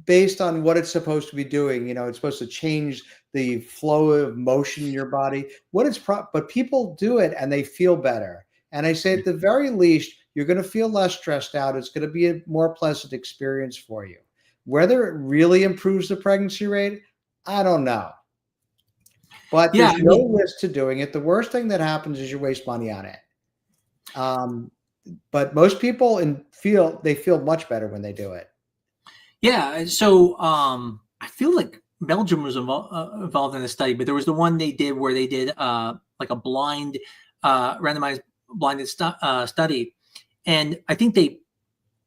based on what it's supposed to be doing. It's supposed to change the flow of motion in your body. But people do it and they feel better. And I say at the very least, you're going to feel less stressed out. It's going to be a more pleasant experience for you. Whether it really improves the pregnancy rate, I don't know. But Yeah, there's no risk to doing it. The worst thing that happens is you waste money on it. But most people feel much better when they do it. yeah. So I feel like Belgium was involved in the study, but there was the one they did where they did like a blind, randomized blinded study, and I think they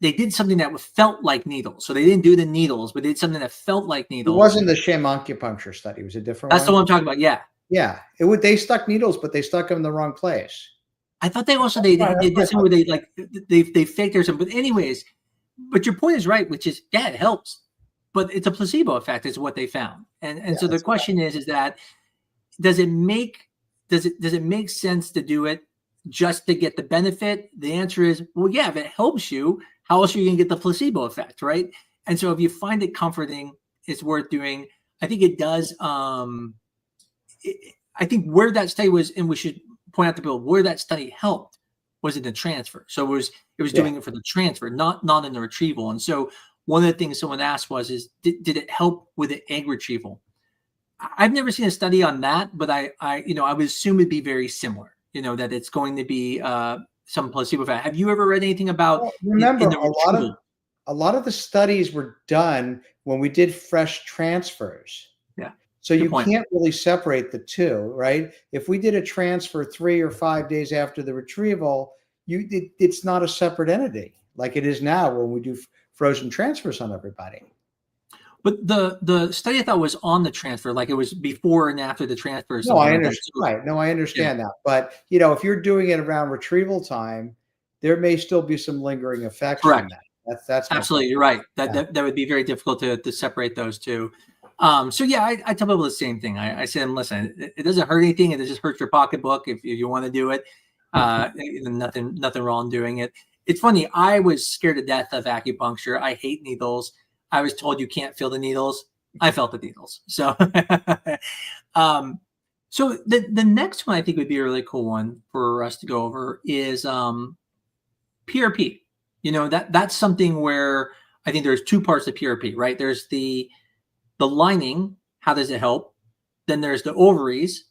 did something that felt like needles. So they didn't do the needles, but they did something that felt like It needles. wasn't the sham acupuncture study. It was a different That's one. the one I'm talking about. Yeah. Yeah. They stuck needles, but they stuck them in the wrong place. I thought they also they did something where they faked or something. But anyways, but your point is right, which is yeah, it helps, but it's a placebo effect is what they found. And so the question is that does it make sense to do it just to get the benefit? The answer is, well, yeah, if it helps you, how else are you going to get the placebo effect, right? And so if you find it comforting, it's worth doing. I think it does. I think where that study was, and we should point out to people where that study helped was in the transfer. So it was doing it for the transfer, not in the retrieval. And so one of the things someone asked was, did it help with the egg retrieval? I've never seen a study on that, but I would assume it'd be very similar. That it's going to be some placebo effect. Have you ever read anything about? Well, remember, in the a lot of the studies were done when we did fresh transfers. Yeah. So you can't really separate the two, right? If we did a transfer 3 or 5 days after the retrieval, it's not a separate entity like it is now when we do frozen transfers on everybody. But the study I thought was on the transfer, like it was before and after the transfer. No, I understand. Right. No, I understand that. But if you're doing it around retrieval time, there may still be some lingering effects. Correct. From that. That's absolutely, you're right. That would be very difficult to separate those two. So yeah, I tell people the same thing. I say to them, listen, it doesn't hurt anything. It just hurts your pocketbook if you want to do it. Nothing wrong doing it. It's funny. I was scared to death of acupuncture. I hate needles. I was told you can't feel the needles. I felt the needles. So, so the next one I think would be a really cool one for us to go over is PRP. That's something where I think there's two parts of PRP, right? There's the lining. How does it help? Then there's the ovaries.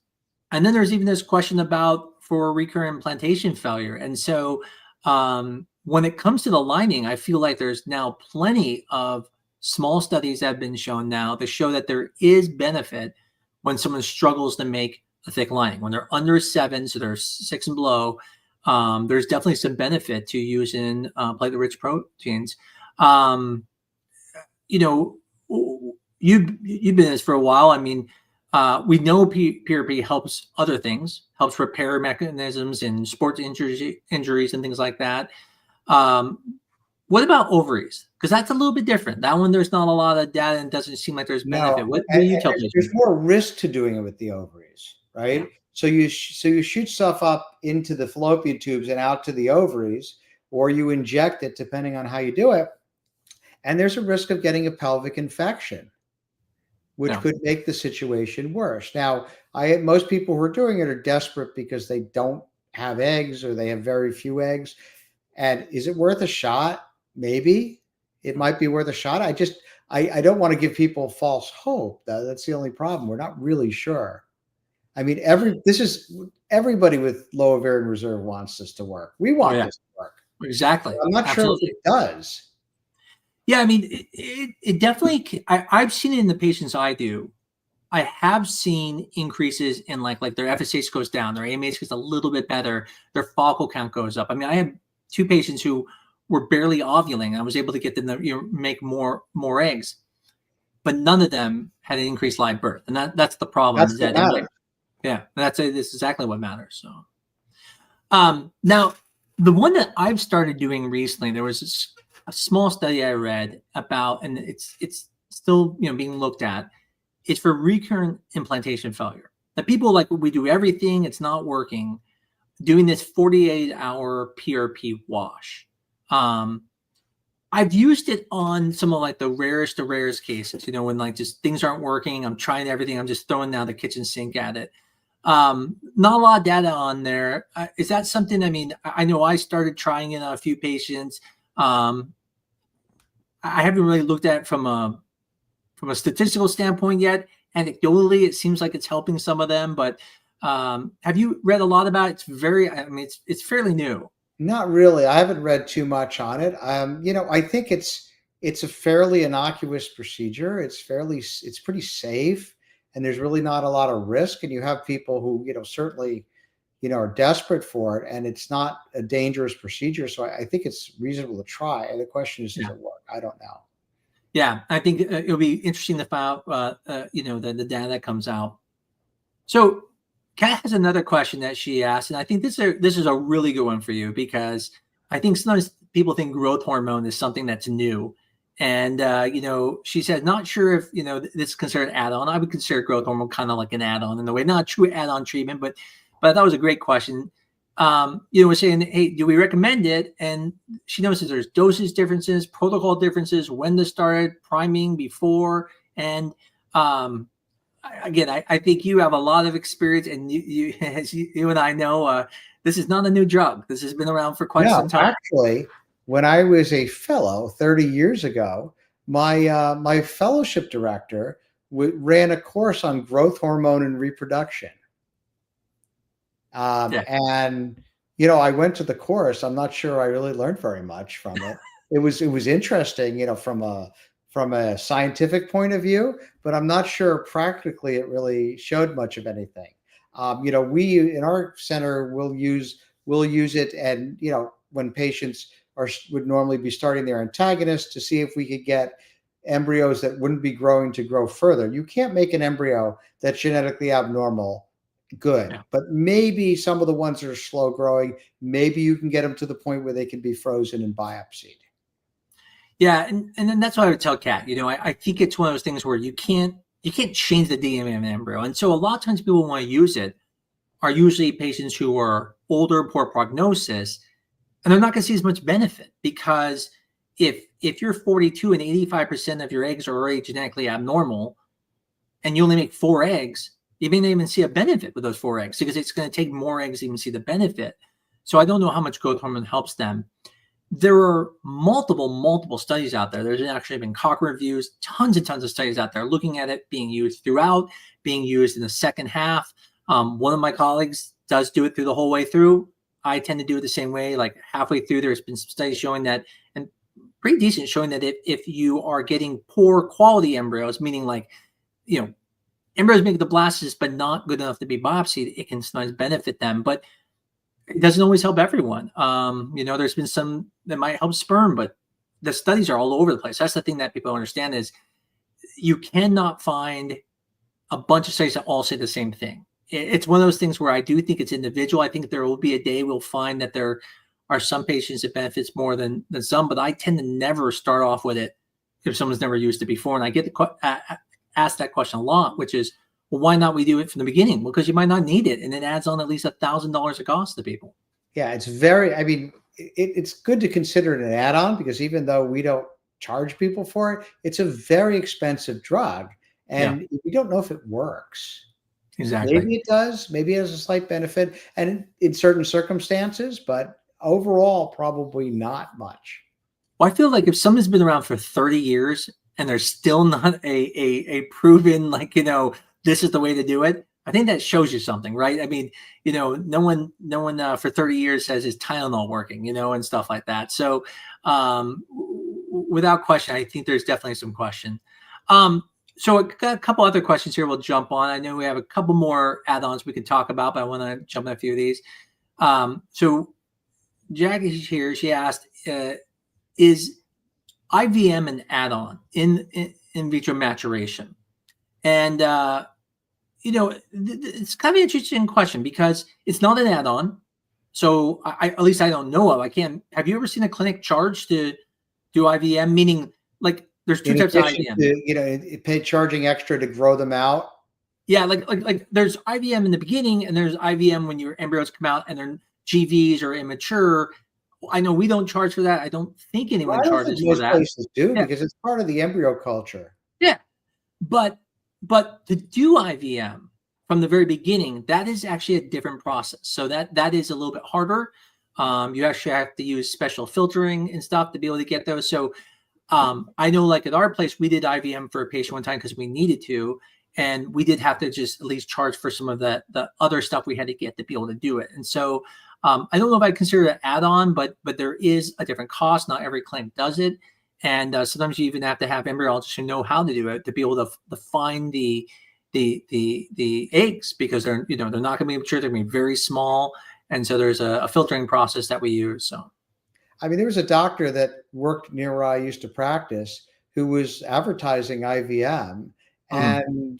And then there's even this question about for recurrent implantation failure. And so when it comes to the lining, I feel like there's now plenty of small studies that have been shown now to show that there is benefit when someone struggles to make a thick lining. When they're under 7, so they're 6 and below, there's definitely some benefit to using platelet-rich proteins. You've been in this for a while. I mean, we know PRP helps other things, helps repair mechanisms in sports injuries and things like that. What about ovaries? Because that's a little bit different. That one, there's not a lot of data and doesn't seem like there's benefit. No, what do you tell me? There's more risk to doing it with the ovaries, right? Yeah. So you shoot stuff up into the fallopian tubes and out to the ovaries, or you inject it, depending on how you do it. And there's a risk of getting a pelvic infection, which could make the situation worse. Now, most people who are doing it are desperate because they don't have eggs or they have very few eggs. And is it worth a shot? Maybe it might be worth a shot. I don't want to give people false hope. That's the only problem. We're not really sure. I mean, everybody with low ovarian reserve wants this to work. We want this to work. Exactly. I'm not sure if it does. Yeah, I mean, it definitely. I've seen it in the patients I do. I have seen increases in like their FSH goes down, their AMH gets a little bit better, their follicle count goes up. I mean, I have 2 patients who were barely ovulating, and I was able to get them to make more eggs, but none of them had an increased live birth, and that's the problem. That's what matters. This is exactly what matters. So, now the one that I've started doing recently, there was a small study I read about, and it's still being looked at. It's for recurrent implantation failure. That people we do everything, it's not working. Doing this 48-hour PRP wash. I've used it on some of the rarest of rarest cases. When just things aren't working, I'm trying everything. I'm just throwing down the kitchen sink at it. Not a lot of data on there. Is that something? I mean, I know I started trying it on a few patients. I haven't really looked at it from a statistical standpoint yet, anecdotally, it seems like it's helping some of them. But have you read a lot about it? It's very, I mean, it's fairly new. Not really. I haven't read too much on it. I think it's a fairly innocuous procedure. It's pretty safe, and there's really not a lot of risk. And you have people who, certainly, are desperate for it, and it's not a dangerous procedure. So I think it's reasonable to try. And the question is, does it work? I don't know. Yeah, I think it'll be interesting to find out, the data that comes out. So Kat has another question that she asked, and I think this is a really good one for you, because I think sometimes people think growth hormone is something that's new. And, she said, not sure if, this is considered an add-on. I would consider growth hormone kind of like an add-on in the way, not a true add-on treatment, but I thought it was a great question. We're saying, hey, do we recommend it? And she notices there's dosage differences, protocol differences, when to start it, priming before. And again, I think you have a lot of experience, and you as you and I know, this is not a new drug. This has been around for quite some time. Actually, when I was a fellow 30 years ago, my fellowship director ran a course on growth hormone and reproduction. And I went to the course. I'm not sure I really learned very much from it. It was interesting, from a scientific point of view, but I'm not sure practically it really showed much of anything. We in our center will use it, and when patients would normally be starting their antagonist to see if we could get embryos that wouldn't be growing to grow further. You can't make an embryo that's genetically abnormal good, but maybe some of the ones that are slow growing, maybe you can get them to the point where they can be frozen and biopsied. Yeah, and then that's what I would tell Kat. I think it's one of those things where you can't change the DNA of an embryo, and so a lot of times people want to use it are usually patients who are older, poor prognosis, and they're not going to see as much benefit, because if you're 42 and 85% of your eggs are already genetically abnormal, and you only make 4 eggs, you may not even see a benefit with those 4 eggs, because it's going to take more eggs to even see the benefit. So I don't know how much growth hormone helps them. There are multiple studies out there. There's actually been Cochrane reviews, tons and tons of studies out there looking at it being used throughout, being used in the second half. One of my colleagues does do it through the whole way through. I tend to do it the same way, like halfway through. There's been some studies showing that, and pretty decent, showing that if you are getting poor quality embryos, meaning like, embryos make the blastocyst but not good enough to be biopsied, it can sometimes benefit them, but it doesn't always help everyone. There's been some that might help sperm, but the studies are all over the place. That's the thing that people don't understand, is you cannot find a bunch of studies that all say the same thing. It's one of those things where I do think it's individual. I think there will be a day we'll find that there are some patients it benefits more than some, but I tend to never start off with it if someone's never used it before. And I get asked that question a lot, which is, well, why not we do it from the beginning? Well, because you might not need it, and it adds on at least $1,000 of cost to people. Yeah, it's it's good to consider it an add-on, because even though we don't charge people for it, it's a very expensive drug, and we don't know if it works. Exactly. Maybe it does. Maybe it has a slight benefit, and in certain circumstances, but overall, probably not much. Well, I feel like if someone's been around for 30 years and there's still not a proven, this is the way to do it, I think that shows you something, right? I mean, no one for 30 years says is Tylenol working, and stuff like that. So without question, I think there's definitely some question. So I got a couple other questions here we'll jump on. I know we have a couple more add-ons we can talk about, but I want to jump on a few of these. So Jackie's here. She asked, is IVM an add-on in vitro maturation? And, it's kind of an interesting question, because it's not an add-on. So at least I don't know of. Have you ever seen a clinic charge to do IVM? Meaning, like, there's 2 types of IVM. Pay charging extra to grow them out. Yeah, like there's IVM in the beginning, and there's IVM when your embryos come out and they're GVs or immature. I know we don't charge for that. I don't think anyone charges for that. Most places do, because it's part of the embryo culture. Yeah, but to do IVM from the very beginning, that is actually a different process. So that is a little bit harder. You actually have to use special filtering and stuff to be able to get those. So I know, like at our place, we did IVM for a patient one time because we needed to, and we did have to just at least charge for some of the other stuff we had to get to be able to do it. And so I don't know if I consider it an add-on, but there is a different cost. Not every clinic does it, and sometimes you even have to have embryologists who know how to do it to be able to find the eggs, because they're they're not going to be mature. They're going to be very small, and so there's a filtering process that we use. So, I mean, there was a doctor that worked near where I used to practice who was advertising IVM, and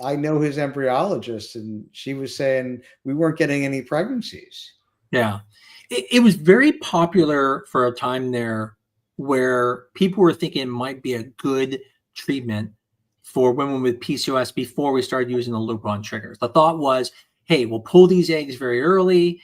I know his embryologist, and she was saying we weren't getting any pregnancies. Yeah, it was very popular for a time there where people were thinking it might be a good treatment for women with PCOS before we started using the Lupron triggers. The thought was, hey, we'll pull these eggs very early.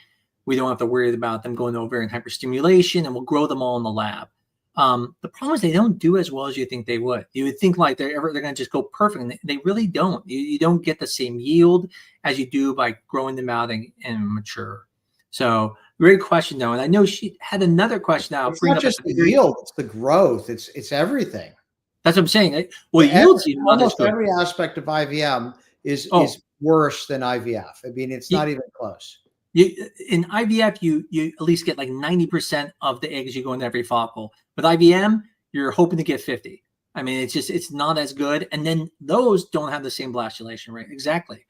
We don't have to worry about them going to ovarian hyperstimulation, and we'll grow them all in the lab. The problem is they don't do as well as you think they would. You would think like they're going to just go perfect, and they really don't. You don't get the same yield as you do by growing them out and mature. So great question, though. And I know she had another question now. It's not just the yield, it's the growth. It's everything. That's what I'm saying. Well, yield's almost every aspect of IVM is worse than IVF. I mean, it's not even close. In IVF, you at least get like 90% of the eggs you go in every follicle. With IVM, you're hoping to get 50. I mean, it's not as good. And then those don't have the same blastulation rate. Exactly.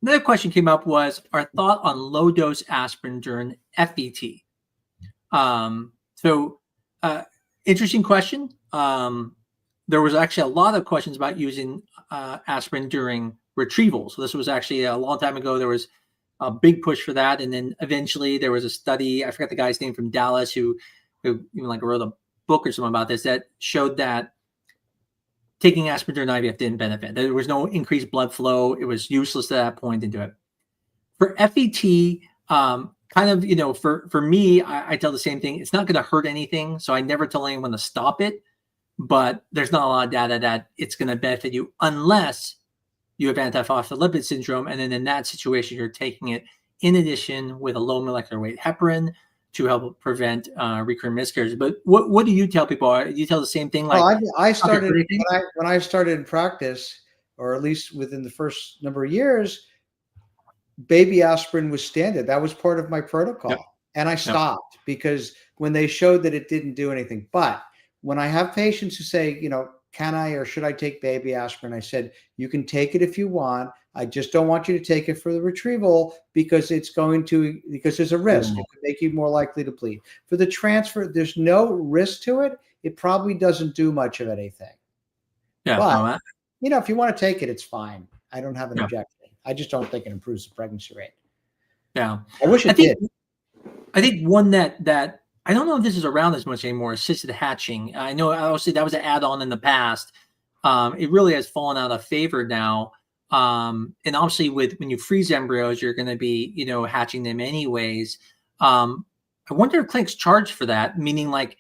Another question came up was our thought on low dose aspirin during FET. Interesting question. There was actually a lot of questions about using aspirin during retrieval. So this was actually a long time ago. There was a big push for that. And then eventually there was a study, I forgot the guy's name, from Dallas who even like wrote a book or something about this, that showed that taking aspirin during IVF didn't benefit. There was no increased blood flow. It was useless at that point to do it. For FET, kind of, for me, I tell the same thing. It's not going to hurt anything. So I never tell anyone to stop it, but there's not a lot of data that it's going to benefit you unless you have antiphospholipid syndrome. And then in that situation, you're taking it in addition with a low molecular weight heparin to help prevent recurrent miscarriages. But what do you tell people? Do you tell the same thing? Like, well, I started when I started in practice, or at least within the first number of years, baby aspirin was standard. That was part of my protocol. Yep. And I stopped because when they showed that it didn't do anything. But when I have patients who say, can I or should I take baby aspirin? I said, you can take it if you want. I just don't want you to take it for the retrieval because there's a risk. It could make you more likely to bleed. For the transfer, there's no risk to it. It probably doesn't do much of anything. Yeah. But, if you want to take it, it's fine. I don't have an objection. I just don't think it improves the pregnancy rate. Yeah. I wish it did. I think one that I don't know if this is around as much anymore, assisted hatching. I know obviously that was an add-on in the past. It really has fallen out of favor now. And obviously when you freeze embryos, you're going to be, hatching them anyways. I wonder if clinics charge for that, meaning like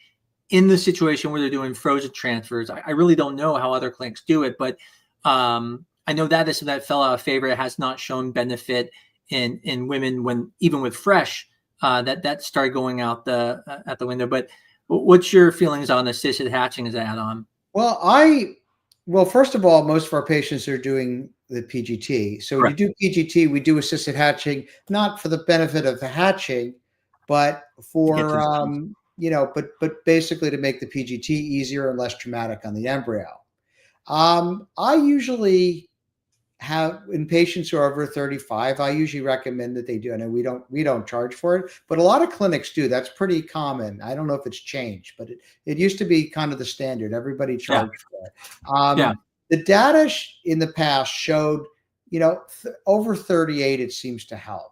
in the situation where they're doing frozen transfers. I really don't know how other clinics do it, but I know that fell out of favor. It has not shown benefit in women when even with fresh, that started going out at the window. But what's your feelings on assisted hatching as an add-on? Well, first of all, most of our patients are doing the PGT. So when you do PGT, we do assisted hatching, not for the benefit of the hatching, but for but basically to make the PGT easier and less traumatic on the embryo. I usually have in patients who are over 35, I usually recommend that they do. And we don't charge for it, but a lot of clinics do. That's pretty common. I don't know if it's changed, but it used to be kind of the standard. Everybody charged for it. The data in the past showed, over 38, it seems to help.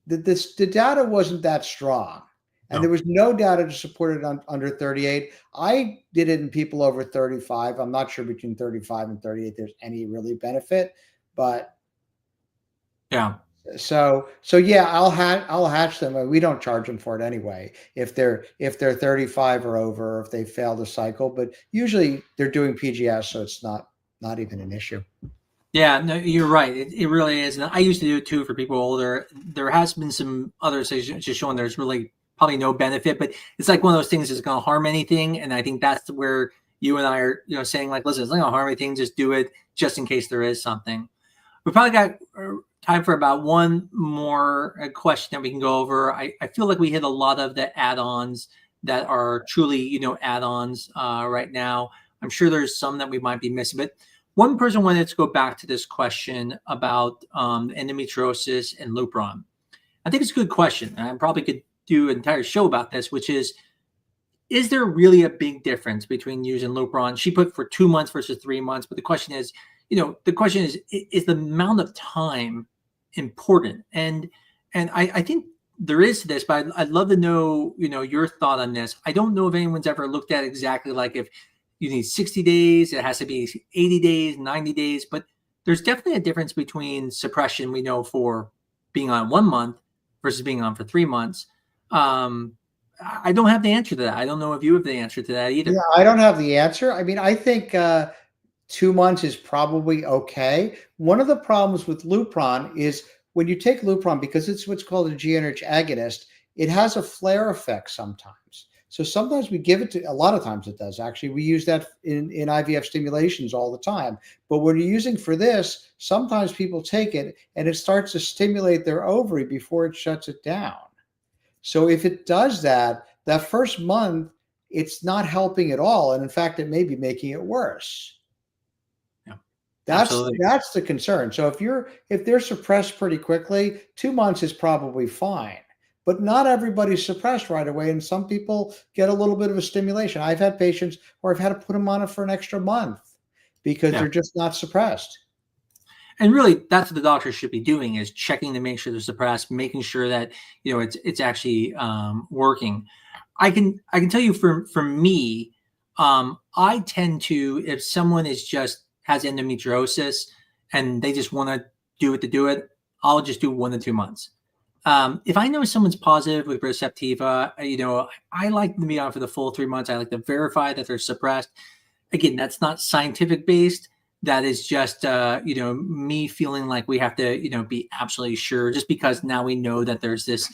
The data wasn't that strong. And there was no data to support it under 38. I did it in people over 35. I'm not sure between 35 and 38 there's any really benefit, but So yeah, I'll hatch them. We don't charge them for it anyway. If they're 35 or over, or if they fail the cycle, but usually they're doing PGS, so it's not even an issue. Yeah, no, you're right. It really is. And I used to do it too for people older. There has been some other studies just showing there's really probably no benefit, but it's like one of those things that's going to harm anything. And I think that's where you and I are, saying like, listen, it's not gonna harm anything, just do it just in case there is something. We probably got time for about one more question that we can go over. I feel like we hit a lot of the add-ons that are truly, add-ons right now. I'm sure there's some that we might be missing, but one person wanted to go back to this question about endometriosis and Lupron. I think it's a good question, and I probably could do an entire show about this, which is there really a big difference between using Lupron? She put for 2 months versus 3 months, but the question is, is the amount of time important? And I think there is this, but I'd love to know, your thought on this. I don't know if anyone's ever looked at exactly like if you need 60 days, it has to be 80 days, 90 days, but there's definitely a difference between suppression, we know, for being on 1 month versus being on for 3 months. I don't have the answer to that. I don't know if you have the answer to that either. Yeah, I don't have the answer. I mean, I think 2 months is probably okay. One of the problems with Lupron is when you take Lupron, because it's what's called a GnRH agonist, it has a flare effect sometimes. So sometimes we give it to, a lot of times it does actually. We use that in IVF stimulations all the time. But when you're using for this, sometimes people take it and it starts to stimulate their ovary before it shuts it down. So if it does that, that first month, it's not helping at all. And in fact, it may be making it worse. Yeah, that's the concern. So if they're suppressed pretty quickly, 2 months is probably fine. But not everybody's suppressed right away. And some people get a little bit of a stimulation. I've had patients where I've had to put them on it for an extra month because they're just not suppressed. And really, that's what the doctor should be doing, is checking to make sure they're suppressed, making sure that it's actually working. I can tell you for me, I tend to, if someone has endometriosis and they just want to do it to do it, I'll just do 1 to 2 months. If I know someone's positive with Receptiva, I like them to be on for the full 3 months. I like to verify that they're suppressed. Again, that's not scientific based. That is just, me feeling like we have to, be absolutely sure, just because now we know that there's this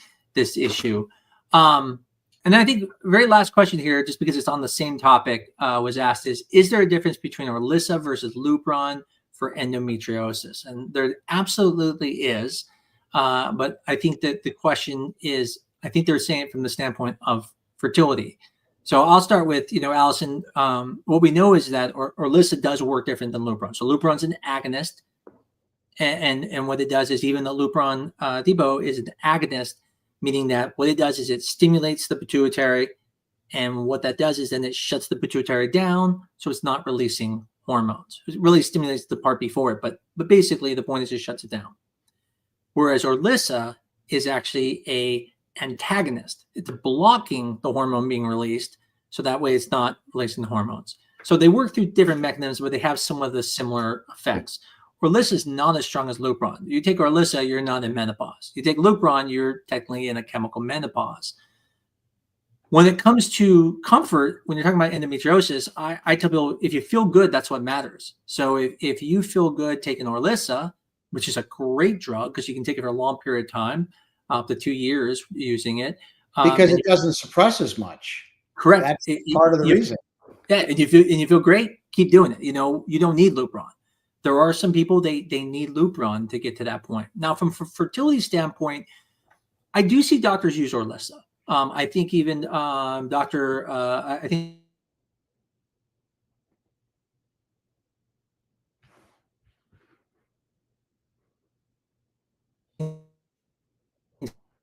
issue. And then I think very last question here, just because it's on the same topic, was asked is there a difference between Orlissa versus Lupron for endometriosis? And there absolutely is. But I think that the question is, I think they're saying it from the standpoint of fertility. So I'll start with, Allison, what we know is that Orlissa does work different than Lupron. So Lupron's an agonist. And what it does is, even though Lupron depot is an agonist, meaning that what it does is it stimulates the pituitary. And what that does is then it shuts the pituitary down, so it's not releasing hormones. It really stimulates the part before it, but basically the point is it shuts it down. Whereas Orlissa is actually a antagonist. It's blocking the hormone being released, so that way it's not releasing the hormones. So they work through different mechanisms, but they have some of the similar effects. Orlissa is not as strong as Lupron. You take Orlissa, you're not in menopause. You take Lupron, you're technically in a chemical menopause. When it comes to comfort, when you're talking about endometriosis, I tell people, if you feel good, that's what matters. So if you feel good taking Orlissa, which is a great drug because you can take it for a long period of time, up to 2 years using it. Because it doesn't suppress as much. Correct. That's part of the reason. Yeah, and you feel great, keep doing it. You don't need Lupron. There are some people, they need Lupron to get to that point. Now, from a fertility standpoint, I do see doctors use Orlissa. I think even I think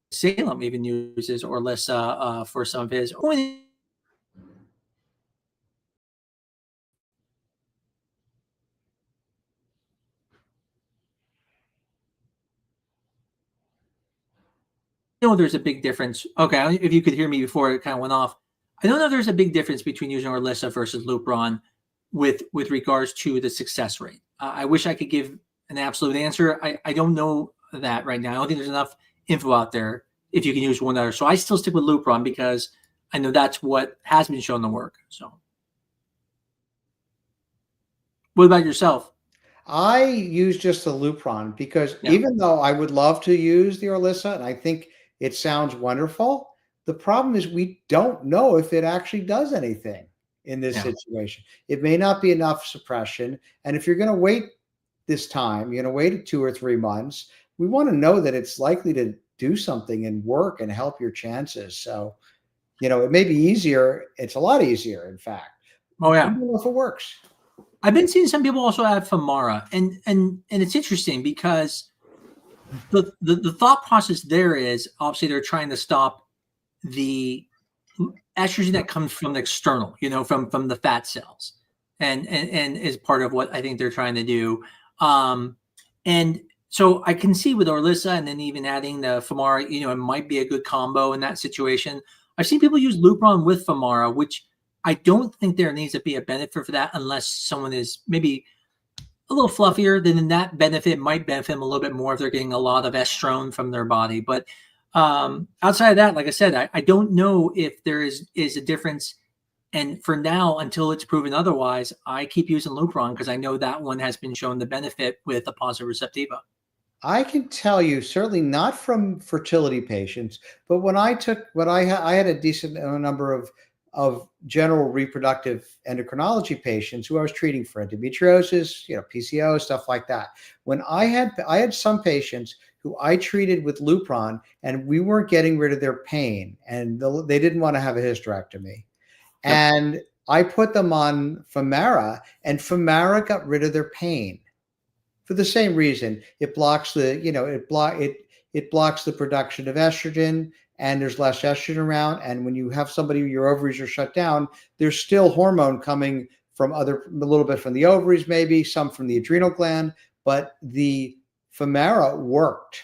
Salem even uses Orlissa for some of his. There's a big difference. Okay, if you could hear me before it kind of went off. I don't know if there's a big difference between using Orlissa versus Lupron with regards to the success rate. I wish I could give an absolute answer. I don't know that right now. I don't think there's enough info out there if you can use one or other. So I still stick with Lupron because I know that's what has been shown to work. So what about yourself? I use just the Lupron because even though I would love to use the Orlissa, and I think it sounds wonderful, the problem is we don't know if it actually does anything. in this situation. It may not be enough suppression. And if you're going to wait this time, you're going to wait 2 or 3 months, we want to know that it's likely to do something and work and help your chances. So, it may be easier. It's a lot easier, in fact. Oh, yeah. I don't know if it works. I've been seeing some people also have Femara, and it's interesting because the thought process there is obviously they're trying to stop the estrogen that comes from the external, from the fat cells, and is part of what I think they're trying to do. And so I can see with Orlissa and then even adding the Femara, it might be a good combo in that situation. I've seen people use Lupron with Femara, which I don't think there needs to be a benefit for that unless someone is maybe a little fluffier. Then that benefit might benefit them a little bit more if they're getting a lot of estrone from their body. But outside of that, like I said, I don't know if there is a difference. And for now, until it's proven otherwise, I keep using Lupron because I know that one has been shown the benefit with a positive receptiva. I can tell you, certainly not from fertility patients, but when I had a decent number of general reproductive endocrinology patients who I was treating for endometriosis, PCO, stuff like that. When I had some patients who I treated with Lupron, and we weren't getting rid of their pain, and they didn't want to have a hysterectomy. Yep. And I put them on Femara, and Femara got rid of their pain for the same reason. It blocks it blocks the production of estrogen, and there's less estrogen around. And when you have somebody, your ovaries are shut down, there's still hormone coming from a little bit from the ovaries, maybe some from the adrenal gland, but the Femara worked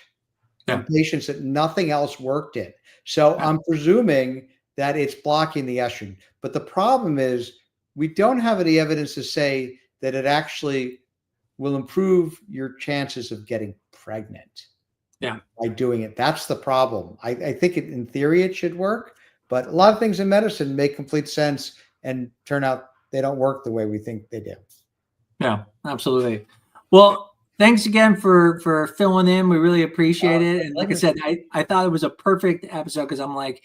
in patients that nothing else worked in. So I'm presuming that it's blocking the estrogen. But the problem is we don't have any evidence to say that it actually will improve your chances of getting pregnant by doing it. That's the problem. I think in theory it should work, but a lot of things in medicine make complete sense and turn out they don't work the way we think they do. Yeah, absolutely. Well, thanks again for filling in. We really appreciate it. And like I said, I thought it was a perfect episode because I'm like,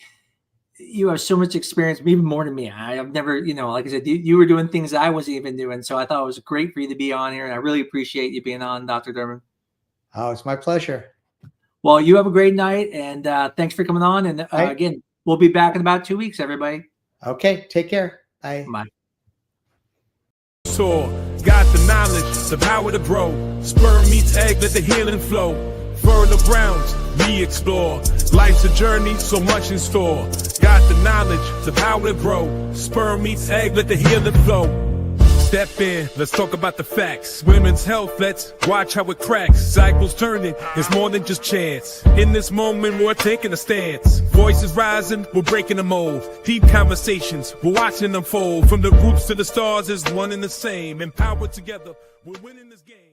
you have so much experience, even more than me. I've never, like I said, you were doing things that I wasn't even doing. So I thought it was great for you to be on here. And I really appreciate you being on, Dr. Derman. Oh, it's my pleasure. Well, you have a great night. And thanks for coming on. And again, we'll be back in about 2 weeks, everybody. Okay. Take care. Bye. Bye. So, got the knowledge, the power to grow. Sperm meets egg, let the healing flow. Fertile grounds, we explore. Life's a journey, so much in store. Got the knowledge, the power to grow. Sperm meets egg, let the healing flow. Step in, let's talk about the facts. Women's health, let's watch how it cracks. Cycles turning, it's more than just chance. In this moment, we're taking a stance. Voices rising, we're breaking the mold. Deep conversations, we're watching them fold. From the roots to the stars is one and the same. Empowered together, we're winning this game.